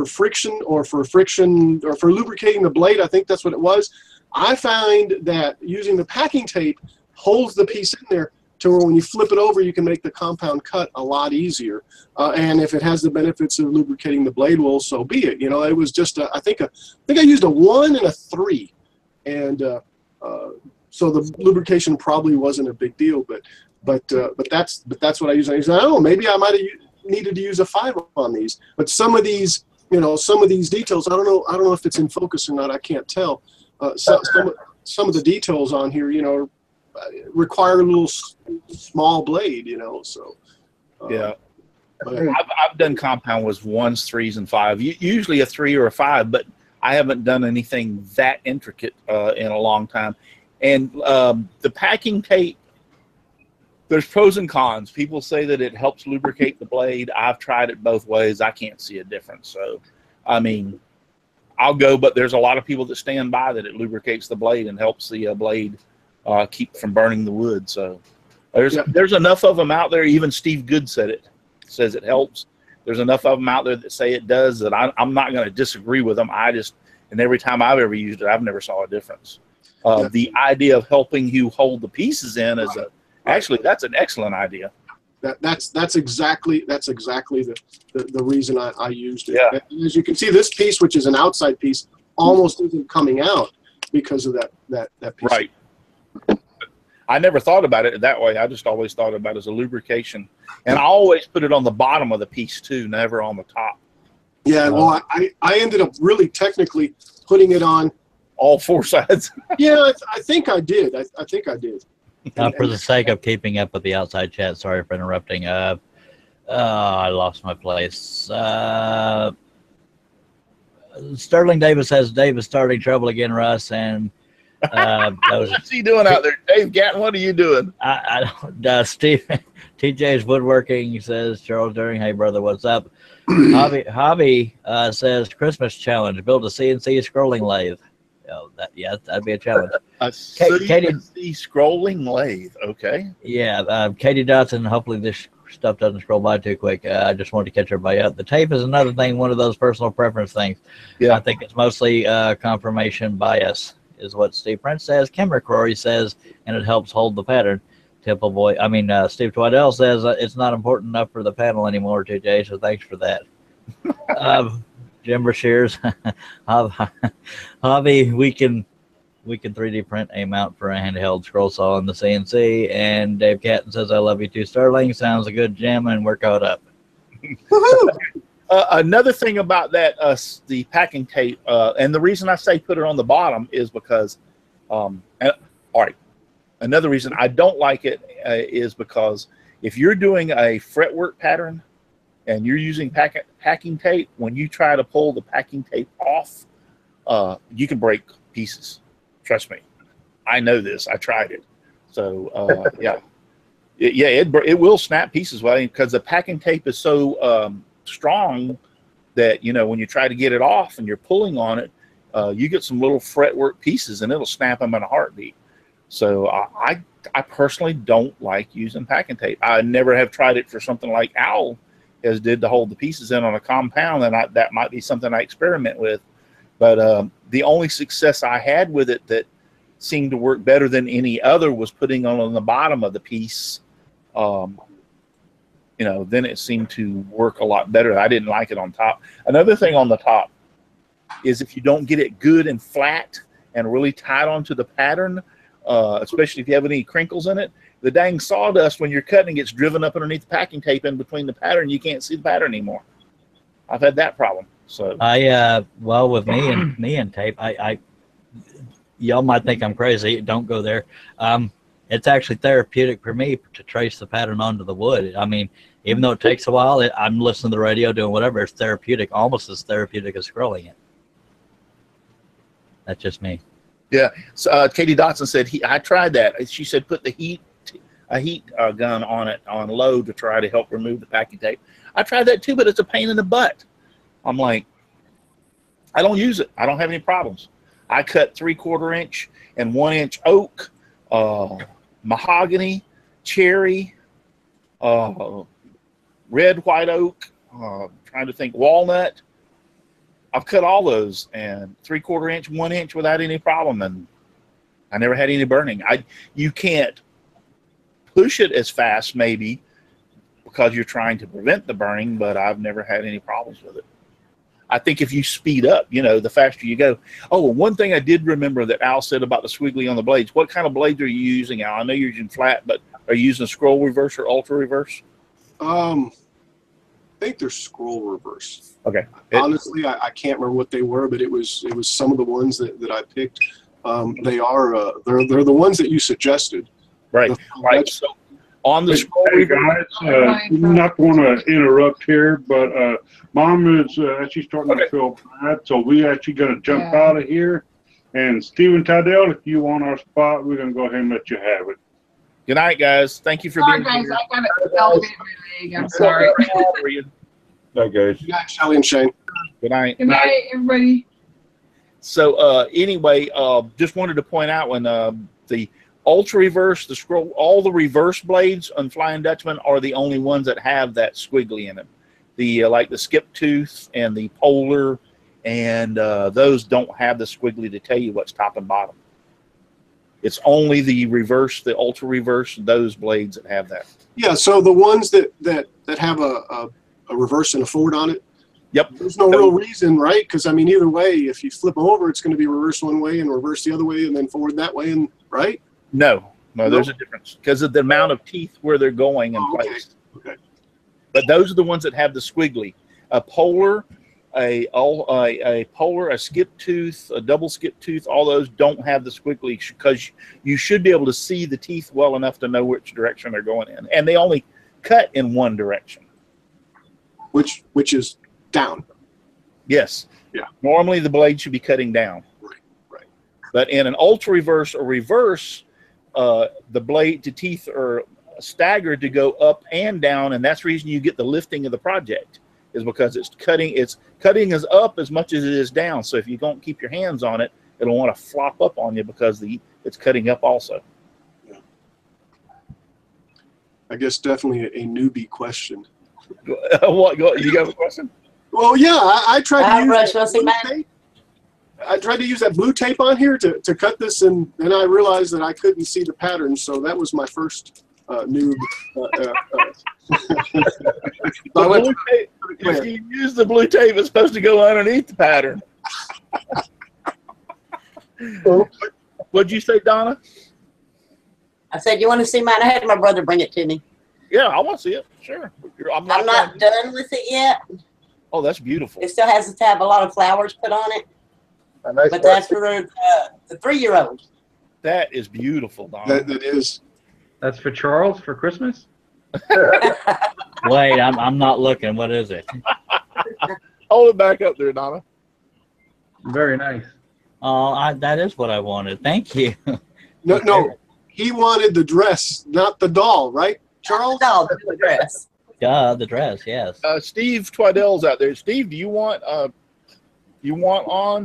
friction or for lubricating the blade. I think that's what it was. I find that using the packing tape holds the piece in there to where when you flip it over, you can make the compound cut a lot easier. And if it has the benefits of lubricating the blade, well, so be it. It was just I think I used a 1 and a 3, and so the lubrication probably wasn't a big deal. But that's what I use. I don't know, maybe I might have needed to use a 5 on these. But some of these details, I don't know if it's in focus or not. I can't tell. Some of the details on here, require a little small blade, so. Yeah. I've done compound with 1s, 3s, and 5s. Usually a 3 or a 5, but I haven't done anything that intricate in a long time. And the packing tape, there's pros and cons. People say that it helps lubricate the blade. I've tried it both ways. I can't see a difference. So, I mean, I'll go, but there's a lot of people that stand by that it lubricates the blade and helps the blade keep from burning the wood. So there's enough of them out there. Even Steve Good says it helps. There's enough of them out there that say it does that I'm not going to disagree with them. And every time I've ever used it, I've never saw a difference. The idea of helping you hold the pieces in is actually that's an excellent idea. That's exactly the reason I used it. Yeah. And as you can see, this piece, which is an outside piece, almost isn't coming out because of that piece. Right. I never thought about it that way. I just always thought about it as a lubrication, and I always put it on the bottom of the piece too, never on the top. Yeah. Well, I ended up really technically putting it on all 4 sides. Yeah, I think I did. I think I did. For the sake of keeping up with the outside chat, sorry for interrupting. I lost my place. Sterling Davis says Dave is starting trouble again, Russ, and what's he doing out there? Dave Gatton, what are you doing? I don't, Steve, TJ's woodworking says, Charles During, hey brother, what's up? Hobby says Christmas challenge, build a CNC scrolling lathe. Oh, that'd be a challenge. Katie scrolling lathe, okay. Yeah, Katie Dotson, hopefully this stuff doesn't scroll by too quick. I just wanted to catch everybody up. The tape is another thing, one of those personal preference things. Yeah. I think it's mostly confirmation bias is what Steve Prince says. Kim McCrory says, and it helps hold the pattern. Steve Twaddell says it's not important enough for the panel anymore, TJ, so thanks for that. Jim Brashears, Hobby, we can we can 3D print a mount for a handheld scroll saw in the CNC. And Dave Catton says, I love you too, Sterling. Sounds a good gem, and we're caught up. Another thing about that, the packing tape, and the reason I say put it on the bottom is because, all right, another reason I don't like it is because if you're doing a fretwork pattern and you're using packing tape, when you try to pull the packing tape off, you can break pieces. Trust me, I know this. I tried it. So yeah, it will snap pieces, well, because the packing tape is so strong that, you know, when you try to get it off and you're pulling on it, you get some little fretwork pieces and it'll snap them in a heartbeat. So I personally don't like using packing tape. I never have tried it for something like Owl has did to hold the pieces in on a compound, and that might be something I experiment with. But the only success I had with it that seemed to work better than any other was putting on the bottom of the piece. You know, then it seemed to work a lot better. I didn't like it on top. Another thing on the top is if you don't get it good and flat and really tight onto the pattern, especially if you have any crinkles in it, the dang sawdust when you're cutting gets driven up underneath the packing tape in between the pattern. You can't see the pattern anymore. I've had that problem. So well, with me and tape, y'all might think I'm crazy. Don't go there. It's actually therapeutic for me to trace the pattern onto the wood. I mean, even though it takes a while, I'm listening to the radio, doing whatever. It's therapeutic, almost as therapeutic as scrolling it. That's just me. Yeah. So, Katie Dotson said I tried that. She said put a heat gun on it on low to try to help remove the packing tape. I tried that too, but it's a pain in the butt. I'm like, I don't use it. I don't have any problems. I cut 3/4 inch and 1 inch oak, mahogany, cherry, red white oak, trying to think walnut. I've cut all those, and 3/4 inch, 1 inch without any problem, and I never had any burning. You can't push it as fast maybe because you're trying to prevent the burning, but I've never had any problems with it. I think if you speed up, you know, the faster you go. Oh, one thing I did remember that Al said about the squiggly on the blades. What kind of blades are you using, Al? I know you're using flat, but are you using scroll reverse or ultra reverse? I think they're scroll reverse. Okay. Honestly, I can't remember what they were, but it was some of the ones that I picked. They are they're the ones that you suggested. Right. Right. So on the scroll hey guys, not want to interrupt here, but Mom is actually starting to feel bad, so we actually going to jump out of here. And Stephen Tydell, if you want our spot, we're going to go ahead and let you have it. Good night, guys. Thank you for being guys, here. I got to elevate my leg. I'm sorry. Night, guys. Good night, Shelly and Shane. Good night. Good night, everybody. So anyway, just wanted to point out when the ultra reverse, the scroll, all the reverse blades on Flying Dutchman are the only ones that have that squiggly in them. The like the skip tooth and the polar, and those don't have the squiggly to tell you what's top and bottom. It's only the reverse, the ultra reverse, those blades that have that. Yeah. So the ones that have a reverse and a forward on it. Yep. There's no real reason, right? Because I mean, either way, if you flip over, it's going to be reverse one way and reverse the other way, and then forward that way, and right? No, there's a difference because of the amount of teeth where they're going in place. Okay. But those are the ones that have the squiggly. A polar, a polar, a skip tooth, a double skip tooth, all those don't have the squiggly because you should be able to see the teeth well enough to know which direction they're going in. And they only cut in one direction. Which is down. Yes. Yeah. Normally the blade should be cutting down. Right. But in an ultra reverse or reverse, the blade to teeth are staggered to go up and down, and that's the reason you get the lifting of the project is because it's cutting as up as much as it is down. So if you don't keep your hands on it, it'll want to flop up on you because it's cutting up also. Yeah. I guess definitely a newbie question. What you got a question? Well, yeah, I tried to use Russ, blue tape. I tried to use that blue tape on here to cut this, and then I realized that I couldn't see the pattern, so that was my first noob. If you use the blue tape, it's supposed to go underneath the pattern. What'd you say, Donna? I said, you want to see mine? I had my brother bring it to me. Yeah, I want to see it. Sure. I'm not done with it yet. Oh, that's beautiful. It still has to have a lot of flowers put on it. Nice But that's for the 3-year-old. That is beautiful, Donna. That is. That's for Charles for Christmas? Wait, I'm not looking. What is it? Hold it back up there, Donna. Very nice. Oh, that is what I wanted. Thank you. No. He wanted the dress, not the doll, right, Charles? No, the dress. Duh, the dress, yes. Steve Twiddell's out there. Steve, do you want on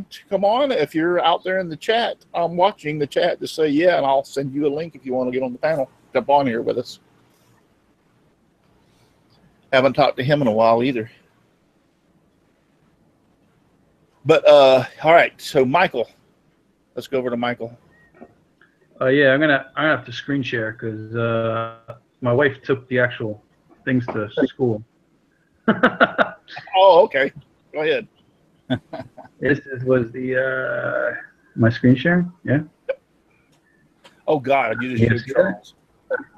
to come on? If you're out there in the chat, I'm watching the chat. Just say yeah, and I'll send you a link if you want to get on the panel. Jump on here with us. Haven't talked to him in a while either. But all right, so Michael, let's go over to Michael. Yeah, I'm gonna have to screen share because my wife took the actual things to school. Oh, okay. Go ahead. Was the my screen share? Yeah. Oh God, you just showed Charles.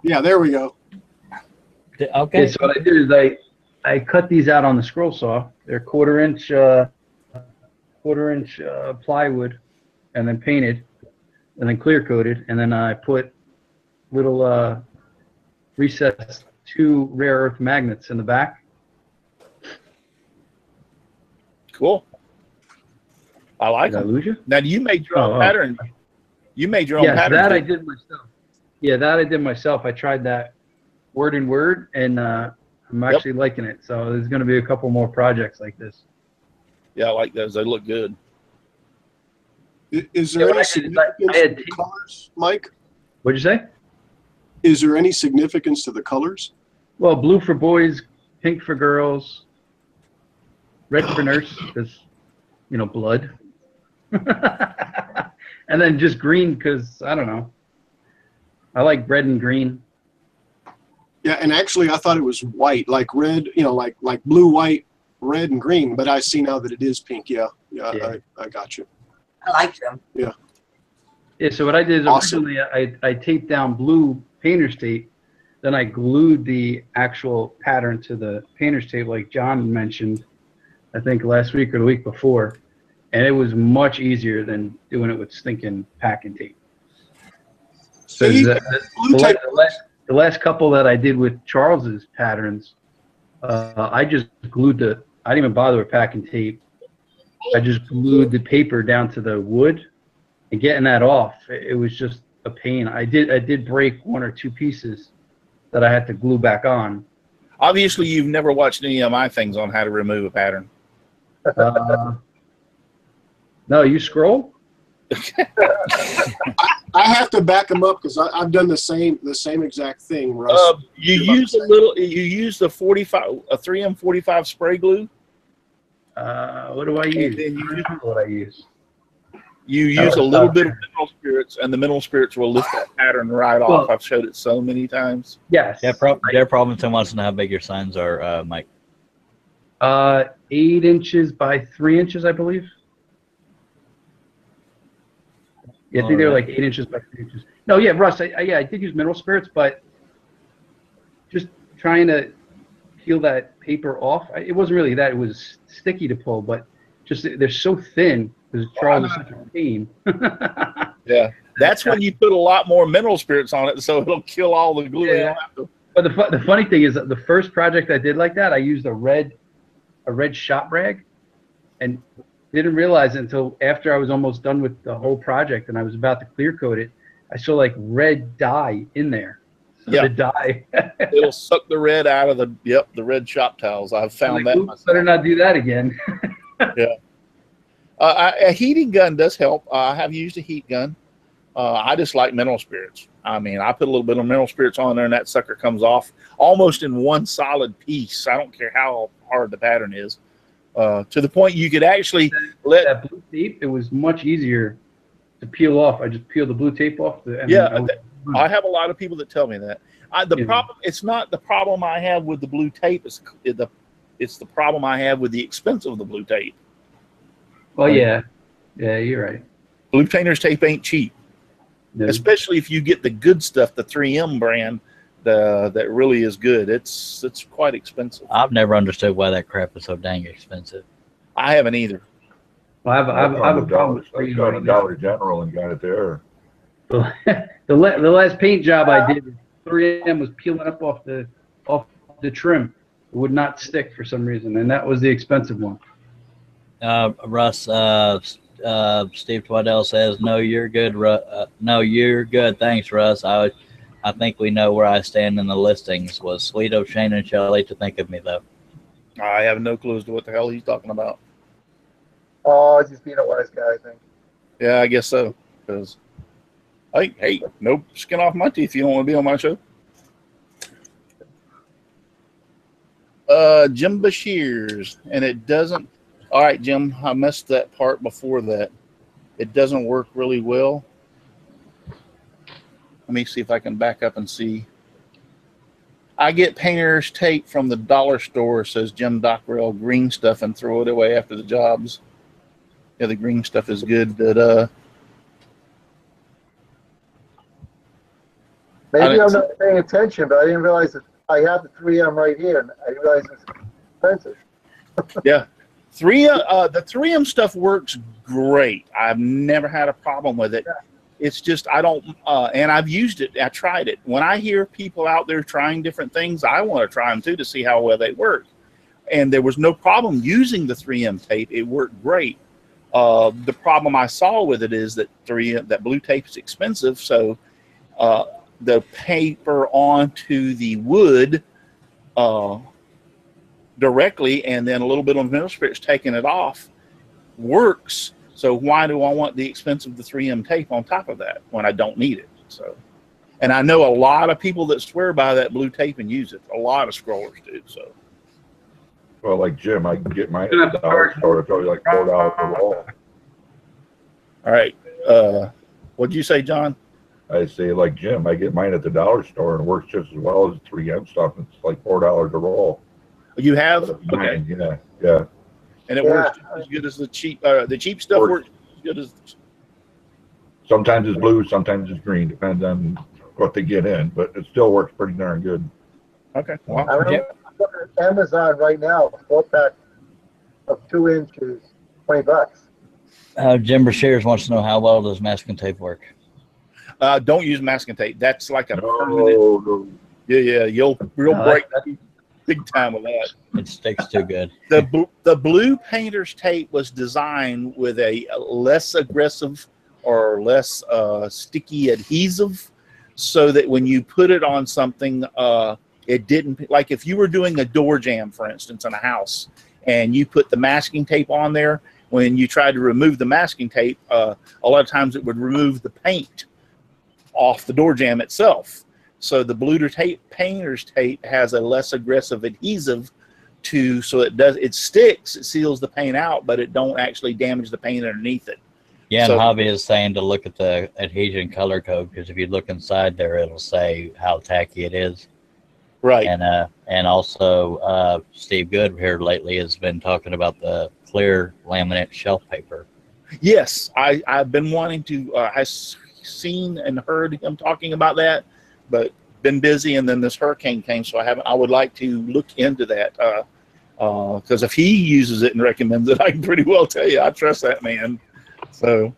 Yeah, there we go. Okay. So what I did is I cut these out on the scroll saw. They're quarter-inch plywood, and then painted, and then clear coated, and then I put little recessed 2 rare earth magnets in the back. Cool. I like Did I them. lose you? Now you made your own pattern. You made your own Yes, pattern. that I did myself. Yeah, that I did myself. I tried that word in word, and I'm actually liking it. So there's going to be a couple more projects like this. Yeah, I like those. They look good. Is there any significance to the colors, Mike? What'd you say? Is there any significance to the colors? Well, blue for boys, pink for girls, red for nurse, because, blood. And then just green because, I don't know. I like red and green. Yeah, and actually I thought it was white, like red, like blue, white, red, and green. But I see now that it is pink. Yeah. I got you. I like them. Yeah. Yeah, so what I did is originally I taped down blue painter's tape. Then I glued the actual pattern to the painter's tape like John mentioned, I think last week or the week before. And it was much easier than doing it with stinking packing tape. So the last couple that I did with Charles's patterns, I just glued I didn't even bother with packing tape. I just glued the paper down to the wood, and getting that off, it was just a pain. I did break 1 or 2 pieces that I had to glue back on. Obviously, you've never watched any of my things on how to remove a pattern. No, you scroll? I have to back them up because I've done the same exact thing, Russ. You use the 3M45 spray glue. What do I use? I don't remember what I use. You use a little bit of mineral spirits, and the mineral spirits will lift that pattern right off. I've showed it so many times. Yes. Their problem wants to know how big your signs are, Mike. 8 inches by 3 inches, I believe. Yeah, I think they were like 8 inches by 3 inches. No, yeah, Russ, I did use mineral spirits, but just trying to peel that paper off, it wasn't really that. It was sticky to pull, but just they're so thin because Charles is such a pain. Yeah, that's when you put a lot more mineral spirits on it, so it'll kill all the glue. Yeah. But the funny thing is that the first project I did like that, I used a red shop rag, and didn't realize it until after I was almost done with the whole project and I was about to clear coat it. I saw like red dye in there. So the dye. It'll suck the red out of the red shop towels. I've found that myself. Better not do that again. Yeah. A heating gun does help. I have used a heat gun. I just like mineral spirits. I mean, I put a little bit of mineral spirits on there and that sucker comes off almost in one solid piece. I don't care how hard the pattern is. To the point you could actually let that blue tape. It was much easier to peel off. I just peeled the blue tape off. I have a lot of people that tell me that. Problem. It's not the problem I have with the blue tape. It's the problem I have with the expense of the blue tape. Well, yeah, you're right. Blue painter's tape ain't cheap. Yeah. especially if you get the good stuff, the 3M brand, that really is good. It's quite expensive. I've never understood why that crap is so dang expensive. I haven't either. Well, I have a problem with I 3M got a right now. Dollar General and got it there. The last paint job I did, 3M was peeling up off the trim. It would not stick for some reason, and that was the expensive one. Russ, Steve Twaddell says, "No, you're good. No, you're good. Thanks, Russ. I think we know where I stand in the listings. Was sweet of Shane and Shelley to think of me, though." I have no clue as to what the hell he's talking about. Oh, he's just being a wise guy, I think. Yeah, I guess so. Because, hey, no skin off my teeth. You don't want to be on my show. Jim Bashir's, and it doesn't. All right, Jim, I missed that part before that. It doesn't work really well. Let me see if I can back up and see. I get painter's tape from the dollar store, says Jim Dockrell, green stuff, and throw it away after the jobs. Yeah, the green stuff is good. But Maybe I'm not paying attention, but I didn't realize that I have the 3M right here, and I didn't realize it's expensive. yeah, the 3M stuff works great. I've never had a problem with it. Yeah. It's just I don't, and I've used it. I tried it. When I hear people out there trying different things, I want to try them too to see how well they work. And there was no problem using the 3M tape. It worked great. The problem I saw with it is that that blue tape is expensive, so the paper onto the wood directly, and then a little bit on vinyl spirits taking it off works. So why do I want the expense of the 3M tape on top of that when I don't need it? So, and I know a lot of people that swear by that blue tape and use it. A lot of scrollers do. So, Well, like Jim, I can get mine at the dollar store. It's only like $4 a roll. all right. What'd you say, John? I say, like Jim, I get mine at the dollar store and it works just as well as the 3M stuff. It's like $4 a roll. You have? Okay. Mine, yeah. And it works just as good as the cheap. The cheap stuff works as good as. Sometimes it's blue, sometimes it's green, depends on what they get in, but it still works pretty darn good. Okay. I'm looking at Amazon right now, a 4-pack of 2 inches, $20. Jim Bashir wants to know how well does masking tape work. Don't use masking tape. That's like a permanent. No. Yeah, you'll break big time with that. It sticks too good. The blue painter's tape was designed with a less aggressive or less sticky adhesive, so that when you put it on something, it didn't, like if you were doing a door jamb, for instance, in a house, and you put the masking tape on there, when you tried to remove the masking tape, a lot of times it would remove the paint off the door jamb itself. So the blue tape, painter's tape, has a less aggressive adhesive so it sticks, it seals the paint out, but it don't actually damage the paint underneath it. Yeah, So- and Javi is saying to look at the adhesion color code, because if you look inside there, it'll say how tacky it is. Right. And also Steve Good here lately has been talking about the clear laminate shelf paper. Yes, I've been wanting to. I've seen and heard him talking about that, but been busy, and then this hurricane came, so I haven't. I would like to look into that because if he uses it and recommends it, I can pretty well tell you I trust that man. So,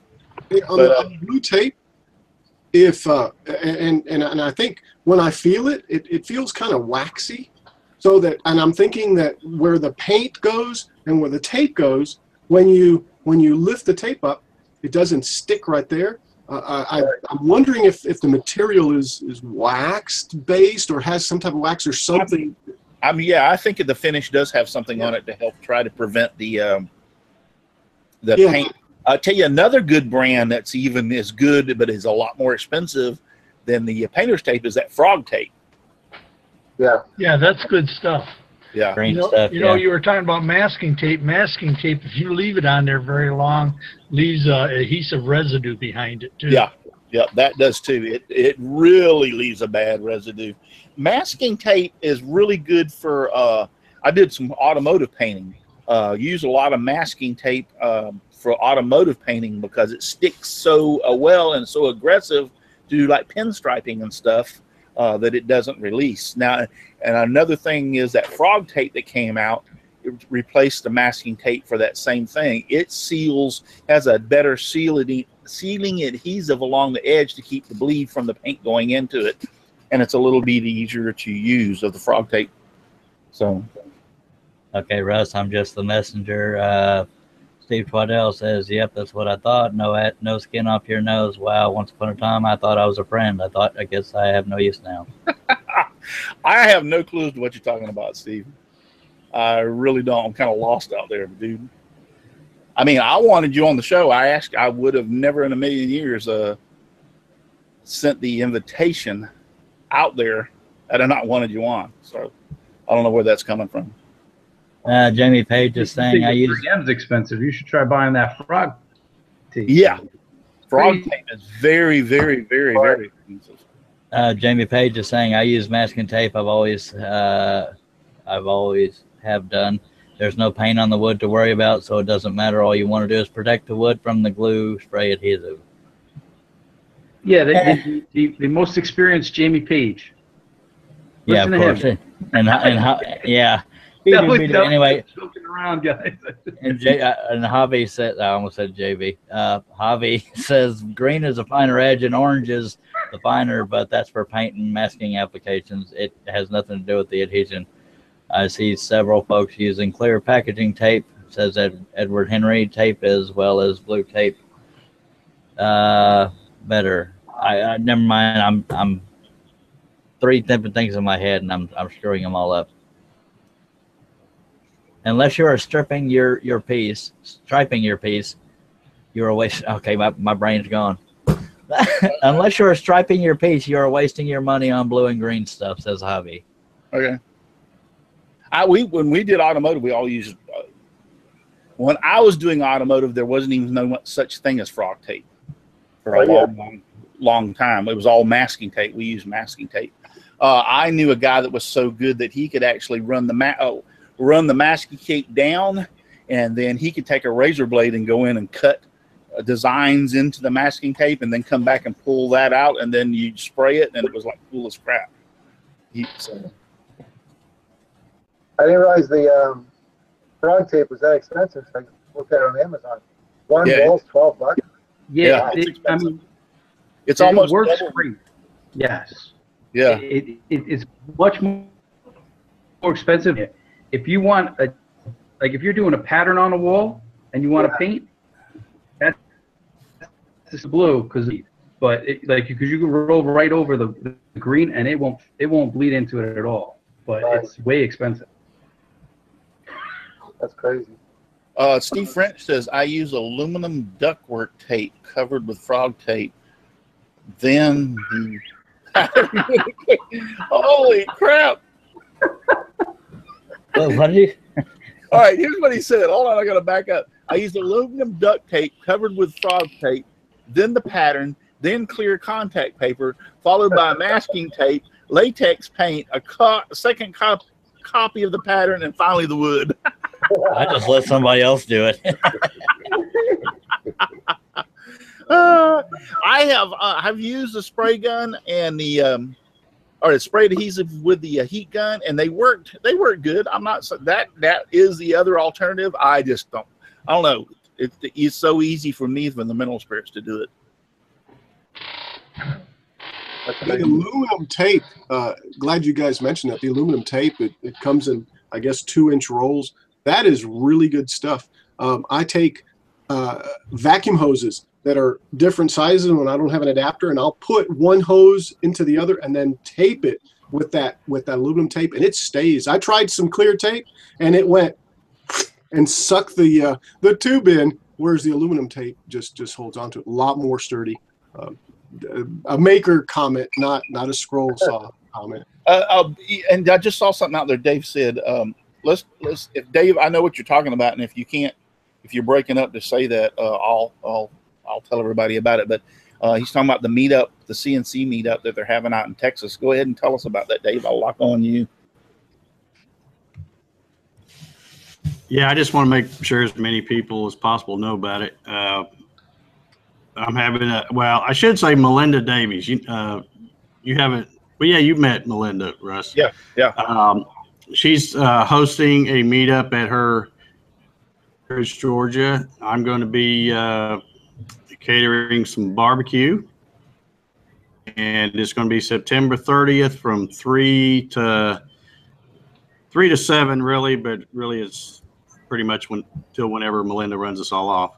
On the blue tape, if and I think when I feel it, it feels kind of waxy. So that, and I'm thinking that where the paint goes and where the tape goes, when you lift the tape up, it doesn't stick right there. I'm wondering if the material is waxed based or has some type of wax or something. I think the finish does have something on it to help try to prevent the paint. I'll tell you another good brand that's even as good but is a lot more expensive than the painter's tape is that frog tape. Yeah, that's good stuff. Yeah. Green You know, stuff. you were talking about masking tape. Masking tape, if you leave it on there very long, leaves adhesive residue behind it too. Yeah, that does too. It really leaves a bad residue. Masking tape is really good for. I did some automotive painting. Use a lot of masking tape for automotive painting because it sticks so well and so aggressive do like pinstriping and stuff that it doesn't release. Now, and another thing is that frog tape that came out, it replaced the masking tape for that same thing. It seals, has a better sealing adhesive along the edge to keep the bleed from the paint going into it, and it's a little bit easier to use of the frog tape. So, okay, Russ, I'm just the messenger. Steve Twaddell says, "Yep, that's what I thought. No skin off your nose. Wow, once upon a time I thought I was a friend. I guess I have no use now." I have no clue as to what you're talking about, Steve. I really don't. I'm kind of lost out there, dude. I mean, I wanted you on the show. I would have never in a million years sent the invitation out there had I not wanted you on. So I don't know where that's coming from. Jamie Page is saying, "I use 3M's expensive. You should try buying that frog tape." Yeah, frog tape is very, very, very, very expensive. Jamie Page is saying, "I use masking tape. I've always have done. There's no paint on the wood to worry about, so it doesn't matter. All you want to do is protect the wood from the glue spray adhesive." Yeah, the most experienced Jamie Page. Yeah, of course. And how? Yeah. Anyway, joking around, guys. and Javi said, I almost said JV. Javi says green is a finer edge and orange is the finer, but that's for paint and masking applications. It has nothing to do with the adhesion. I see several folks using clear packaging tape. It says Edward Henry tape as well as blue tape. Better. I never mind. I'm three different things in my head, and I'm screwing them all up. Unless you are striping your piece, you're wasting. Okay, my brain's gone. Unless you're striping your piece, you are wasting your money on blue and green stuff, says Javi. Okay. When we did automotive, we all used. When I was doing automotive, there wasn't even no such thing as frog tape for a long time. It was all masking tape. We used masking tape. I knew a guy that was so good that he could actually run the masking tape down, and then he could take a razor blade and go in and cut designs into the masking tape, and then come back and pull that out, and then you spray it, and it was like cool as crap. I didn't realize the frog tape was that expensive. So I looked at it on Amazon. One roll's $12. Yeah, I mean, it's almost it works double. great. Yes. Yeah. It's much more expensive. If you want if you're doing a pattern on a wall and you want to paint, that's blue because you can roll right over the green and it won't bleed into it at all. But it's way expensive. That's crazy. Steve French says, "I use aluminum ductwork tape covered with frog tape. Then holy crap!" Well, what did you? All right, here's what he said. Hold on, I got to back up. "I used aluminum duct tape covered with frog tape, then the pattern, then clear contact paper, followed by masking tape, latex paint, a second copy of the pattern, and finally the wood." I just let somebody else do it. I've used the spray gun and the spray adhesive with the heat gun, and they worked good. I'm not that is the other alternative. I don't know. It's so easy for me from the mental spirits to do it. The aluminum tape, glad you guys mentioned that. The aluminum tape, it comes in, I guess, 2-inch rolls. That is really good stuff. I take vacuum hoses that are different sizes when I don't have an adapter, and I'll put one hose into the other and then tape it with that aluminum tape, and it stays. I tried some clear tape, and it went and sucked the tube in, whereas the aluminum tape just holds onto it. A lot more sturdy. A maker comment, not a scroll saw comment. And I just saw something out there. Dave said, let's if Dave, I know what you're talking about, and if you're breaking up to say that, I'll tell everybody about it. But he's talking about the meetup, the CNC meetup that they're having out in Texas. Go ahead and tell us about that, Dave. I'll lock on you. Yeah, I just want to make sure as many people as possible know about it. I'm having a, well, I should say Melinda Davies. You haven't, well, yeah, you've met Melinda, Russ. Yeah, yeah. She's hosting a meetup at her Georgia. I'm going to be catering some barbecue, and it's going to be September 30th from 3 to 7, really, but really it's pretty much till whenever Melinda runs us all off.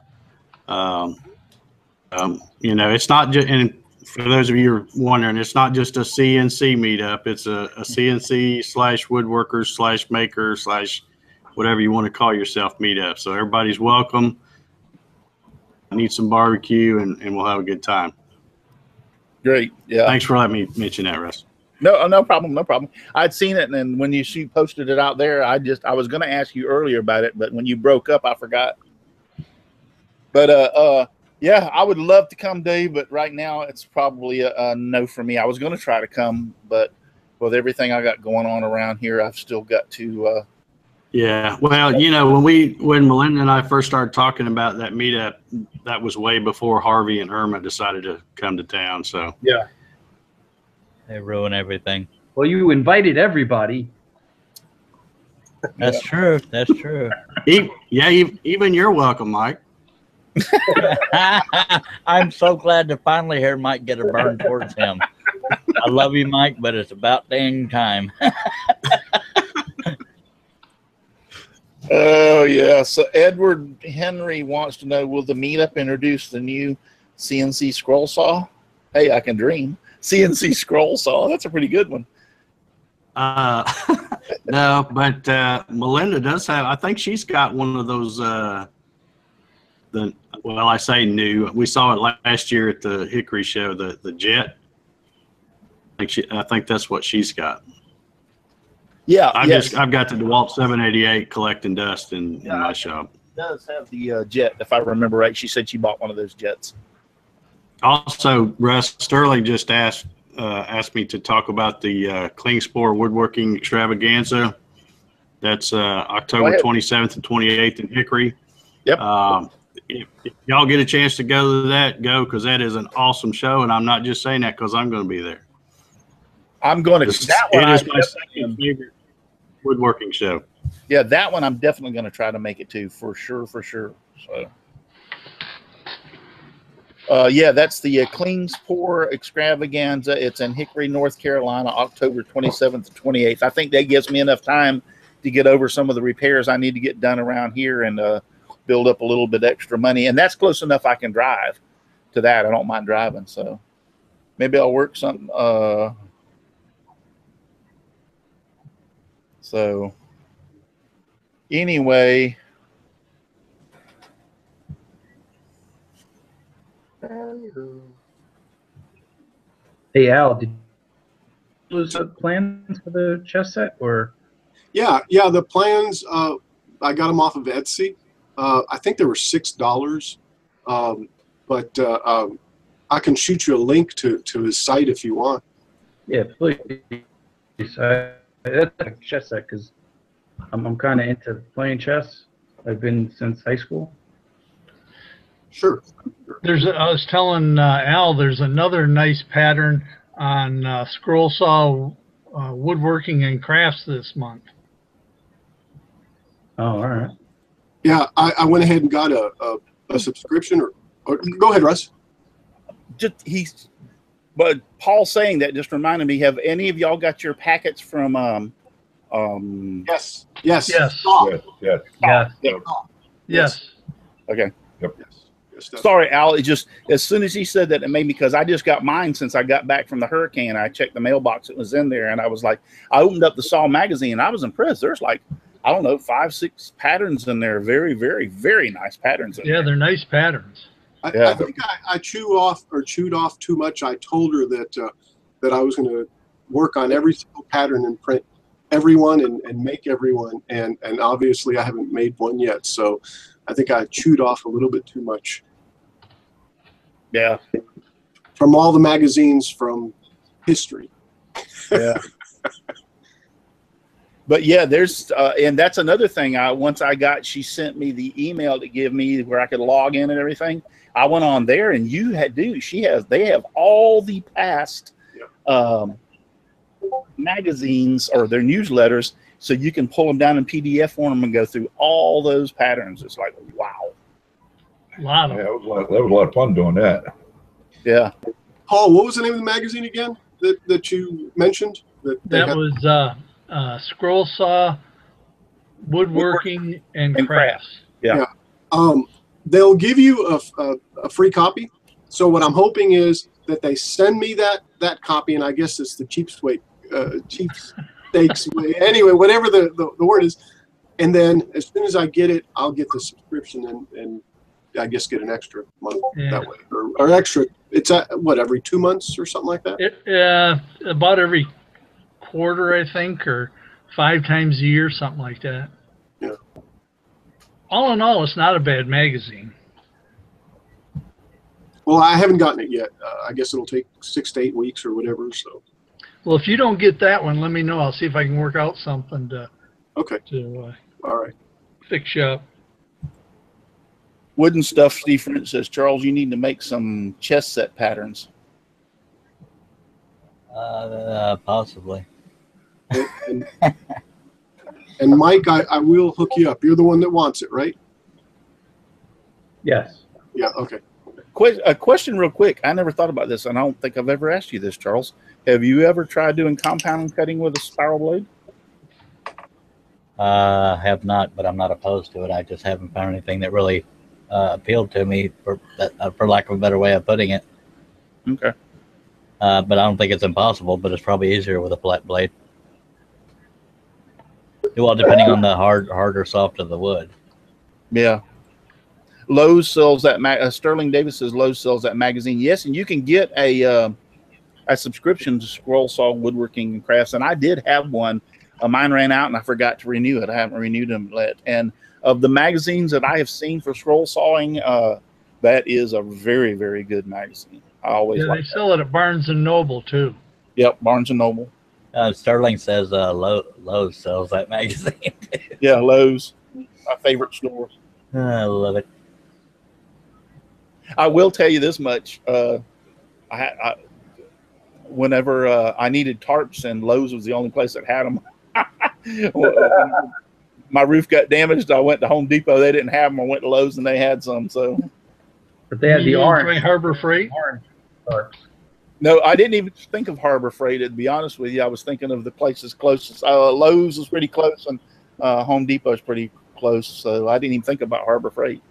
You know, it's not just, and for those of you who are wondering, it's not just a CNC meetup. It's a CNC / woodworkers / makers / whatever you want to call yourself meetup. So everybody's welcome. Need some barbecue, and we'll have a good time. Great. Yeah. Thanks for letting me mention that, Russ. No problem. No problem. I'd seen it, and then when she posted it out there, I was going to ask you earlier about it, but when you broke up, I forgot. But yeah, I would love to come, Dave, but right now it's probably a no for me. I was going to try to come, but with everything I got going on around here, I've still got to. Yeah, well, you know, when Melinda and I first started talking about that meetup, that was way before Harvey and Irma decided to come to town. So yeah, they ruin everything. Well, you invited everybody. That's true. That's true. Even you're welcome, Mike. I'm so glad to finally hear Mike get a burn towards him. I love you, Mike, but it's about dang time. Oh, yeah. So Edward Henry wants to know, will the meetup introduce the new CNC scroll saw? Hey, I can dream. CNC scroll saw. That's a pretty good one. No, but Melinda does have, I think she's got one of those, well, I say new. We saw it last year at the Hickory show, the Jet. I think that's what she's got. Yeah, I've got the DeWalt 788 collecting dust in my shop. It does have the Jet, if I remember right. She said she bought one of those Jets. Also, Russ Sterling just asked me to talk about the Klingspor Woodworking Extravaganza. That's October 27th and 28th in Hickory. Yep. If y'all get a chance to go to that, go, because that is an awesome show, and I'm not just saying that because I'm going to be there. I'm going to. It is my second favorite woodworking show. Yeah, that one I'm definitely going to try to make it to for sure. So, yeah, that's the Klingspor Extravaganza. It's in Hickory, North Carolina, October 27th to 28th. I think that gives me enough time to get over some of the repairs I need to get done around here and build up a little bit extra money. And that's close enough I can drive to that. I don't mind driving, so maybe I'll work something. So anyway, Hey Al, did you lose the plans for the chess set or? Yeah, the plans. I got them off of Etsy. I think they were $6, but I can shoot you a link to his site if you want. Yeah, please. That's a chess set because I'm kind of into playing chess. I've been since high school. Sure. I was telling Al, there's another nice pattern on scroll saw woodworking and crafts this month. Oh, all right. Yeah, I went ahead and got a subscription. Or go ahead, Russ. But Paul saying that just reminded me, have any of y'all got your packets from Yes. Yes. Okay. Yep. Yes, Sorry, Al. It just, as soon as he said that, it made me, because I just got mine since I got back from the hurricane. I checked the mailbox, it was in there, and I was like, I opened up the Saw magazine, and I was impressed. There's like, I don't know, 5, 6 patterns in there. Very, very, very nice patterns in there. Yeah, they're nice patterns. I think I chewed off too much. I told her that I was going to work on every single pattern and print everyone and make everyone, and obviously I haven't made one yet. So I think I chewed off a little bit too much. Yeah. From all the magazines from history. Yeah. But yeah, there's and that's another thing. Once I got, she sent me the email to give me where I could log in and everything. I went on there, and they have all the past magazines or their newsletters, so you can pull them down in PDF form and go through all those patterns. It's like, wow. A lot of Yeah, that was a lot of fun doing that. Yeah. Paul, what was the name of the magazine again that you mentioned? That was scroll saw, woodworking, and crafts. Yeah. They'll give you a free copy. So what I'm hoping is that they send me that copy, and I guess it's the cheapstakes way. Anyway, whatever the word is. And then as soon as I get it, I'll get the subscription and I guess get an extra month that way, or extra. It's every 2 months or something like that. About every quarter, I think, or 5 times a year, something like that. Yeah. All in all, it's not a bad magazine. Well, I haven't gotten it yet. I guess it'll take 6 to 8 weeks or whatever. So. Well, if you don't get that one, let me know. I'll see if I can work out something to. Okay. All right. Fix you up. Wooden stuff, Steve Frint says, Charles, you need to make some chess set patterns. Possibly. And Mike, I will hook you up. You're the one that wants it, right? Yes. Yeah, okay. A question real quick. I never thought about this, and I don't think I've ever asked you this, Charles. Have you ever tried doing compound cutting with a spiral blade? Have not, but I'm not opposed to it. I just haven't found anything that really appealed to me, for lack of a better way of putting it. Okay. But I don't think it's impossible, but it's probably easier with a flat blade. Well, depending on the hard or soft of the wood. Yeah. Lowe's sells that. Sterling Davis says Lowe's sells that magazine. Yes, and you can get a subscription to Scroll Saw Woodworking and Crafts. And I did have one. Mine ran out, and I forgot to renew it. I haven't renewed them yet. And of the magazines that I have seen for scroll sawing, that is a very, very good magazine. I always like they sell it at Barnes and Noble too. Yep, Barnes and Noble. Sterling says Lowe's sells that magazine. Yeah, Lowe's, my favorite store. I love it. I will tell you this much: whenever I needed tarps, and Lowe's was the only place that had them. My roof got damaged. I went to Home Depot. They didn't have them. I went to Lowe's and they had some. So, but they had the orange Harbor Freight. No, I didn't even think of Harbor Freight. To be honest with you, I was thinking of the places closest. Lowe's was pretty close, and Home Depot is pretty close. So I didn't even think about Harbor Freight.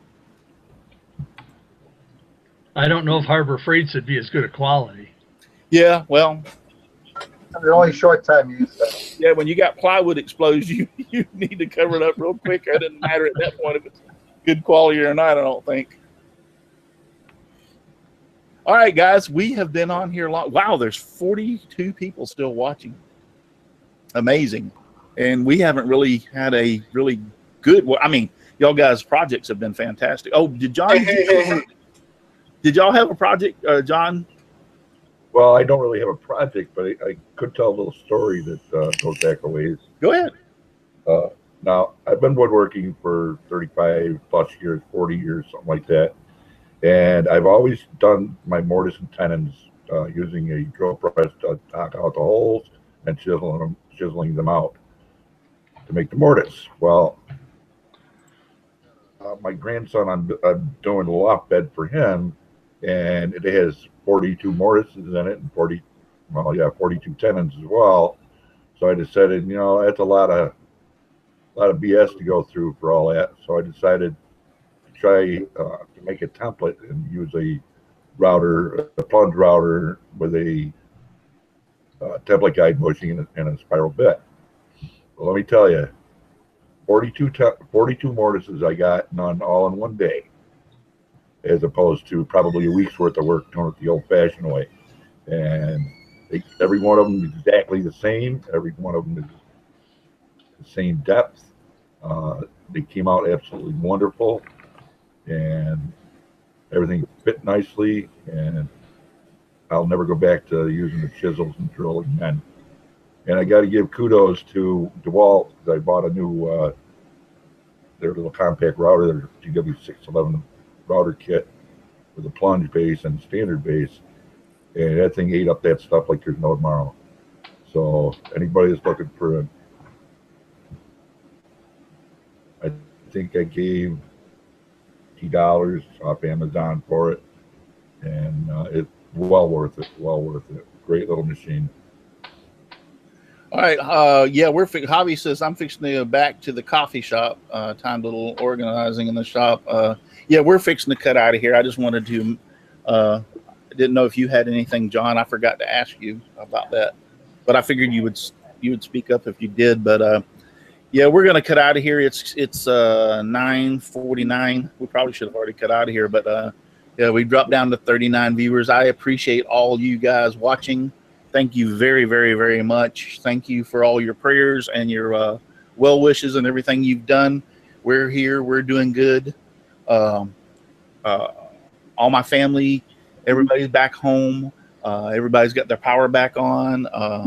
I don't know if Harbor Freight's would be as good a quality. Yeah, well. The only short time you use that. Yeah, when you got plywood explodes, you need to cover it up real quick. It doesn't matter at that point if it's good quality or not, I don't think. All right, guys, we have been on here a lot. Wow, there's 42 people still watching. Amazing. And we haven't really had a really good, I mean, y'all guys' projects have been fantastic. Oh, did John, did y'all have a project, John? Well, I don't really have a project, but I could tell a little story that goes back a ways. Go ahead. Now, I've been woodworking for 35 plus years, 40 years, something like that. And I've always done my mortise and tenons using a drill press to knock out the holes and chiseling them out to make the mortise. Well, my grandson, I'm doing a loft bed for him, and it has 42 mortises in it and 42 tenons as well. So I decided, that's a lot of BS to go through for all that. So I decided to try to make a template and use a plunge router with a template guide bushing and a spiral bit. Well, let me tell you, 42 mortises I got done all in one day, as opposed to probably a week's worth of work doing it the old-fashioned way. And every one of them is exactly the same. Every one of them is the same depth. They came out absolutely wonderful, and everything fit nicely. And I'll never go back to using the chisels and drill again. And I got to give kudos to DeWalt because I bought a new their little compact router, their GW611 router kit with a plunge base and standard base, and that thing ate up that stuff like there's no tomorrow. So anybody that's looking for a, I think I gave $50 off Amazon for it, and it's well worth it. Well worth it. Great little machine. All right. Yeah, Javi says I'm fixing to go back to the coffee shop. Time to a little organizing in the shop. Yeah, we're fixing to cut out of here. I just wanted to. Didn't know if you had anything, John. I forgot to ask you about that, but I figured you would speak up if you did. But yeah, we're gonna cut out of here. It's 9:49. We probably should have already cut out of here, but yeah, we dropped down to 39 viewers. I appreciate all you guys watching. Thank you very, very, very much. Thank you for all your prayers and your well wishes and everything you've done. We're here. We're doing good. All my family, everybody's back home. Everybody's got their power back on. I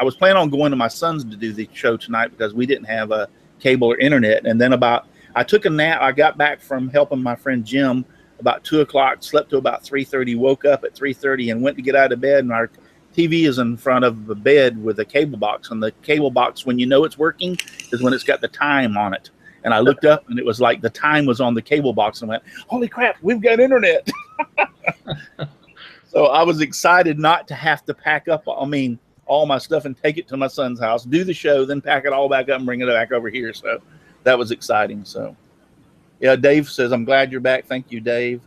was planning on going to my son's to do the show tonight because we didn't have a cable or internet. And then I took a nap. I got back from helping my friend Jim about 2 o'clock, slept to about 3:30, woke up at 3:30 and went to get out of bed. And our TV is in front of the bed with a cable box. And the cable box, when you know it's working, is when it's got the time on it. And I looked up and it was like the time was on the cable box and went, holy crap, we've got internet. So I was excited not to have to pack up, all my stuff and take it to my son's house, do the show, then pack it all back up and bring it back over here. So that was exciting. So yeah, Dave says, I'm glad you're back. Thank you, Dave.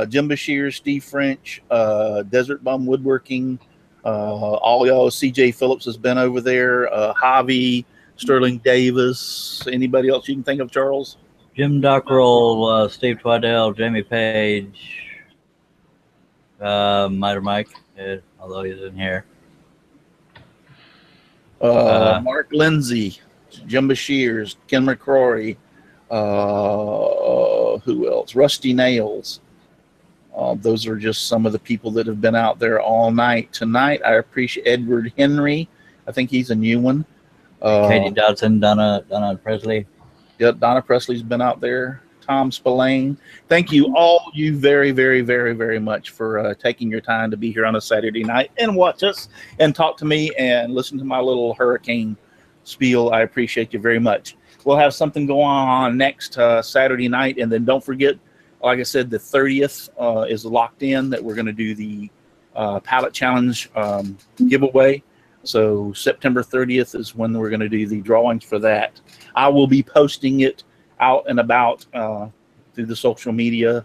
Jim Bashir, Steve French, Desert Bum Woodworking, all y'all. CJ Phillips has been over there. Javi, Sterling Davis. Anybody else you can think of, Charles? Jim Dockrell, Steve Twaddell, Jamie Page, Miter Mike, although he's in here. Mark Lindsay, Jim Bashirs, Ken McCrory, who else? Rusty Nails. Those are just some of the people that have been out there all night. Tonight, I appreciate Edward Henry. I think he's a new one. Katie Dodson, Donna Presley. Yeah, Donna Presley's been out there. Tom Spillane. Thank you all, you very, very, very, very much for taking your time to be here on a Saturday night and watch us and talk to me and listen to my little hurricane spiel. I appreciate you very much. We'll have something going on next Saturday night, and then don't forget, like I said, the 30th is locked in that we're going to do the pallet challenge giveaway. So September 30th is when we're going to do the drawings for that. I will be posting it out and about through the social media,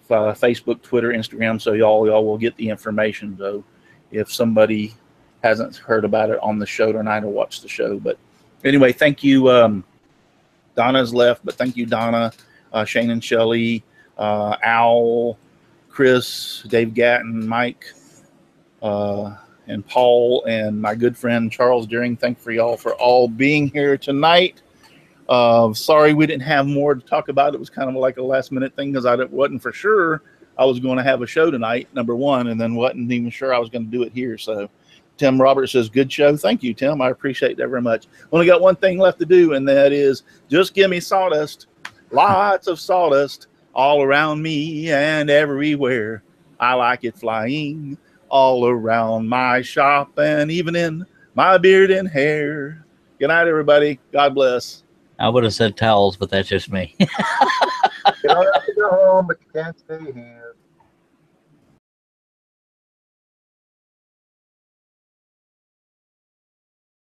Facebook, Twitter, Instagram. So y'all will get the information, though, if somebody hasn't heard about it on the show tonight or watched the show. But anyway, thank you. Donna's left, but thank you, Donna, Shane and Shelley, Al, Chris, Dave Gatton, Mike, and Paul, and my good friend Charles Deering. Thank for y'all for all being here tonight. Sorry we didn't have more to talk about. It was kind of like a last minute thing because I wasn't for sure I was going to have a show tonight, number one, and then wasn't even sure I was going to do it here. So Tim Roberts says, good show. Thank you, Tim. I appreciate that very much. Only got one thing left to do, and that is just give me sawdust, lots of sawdust all around me and everywhere. I like it flying all around my shop and even in my beard and hair. Good night, everybody. God bless. I would have said towels, but that's just me. You don't have to go home, but you can't stay here.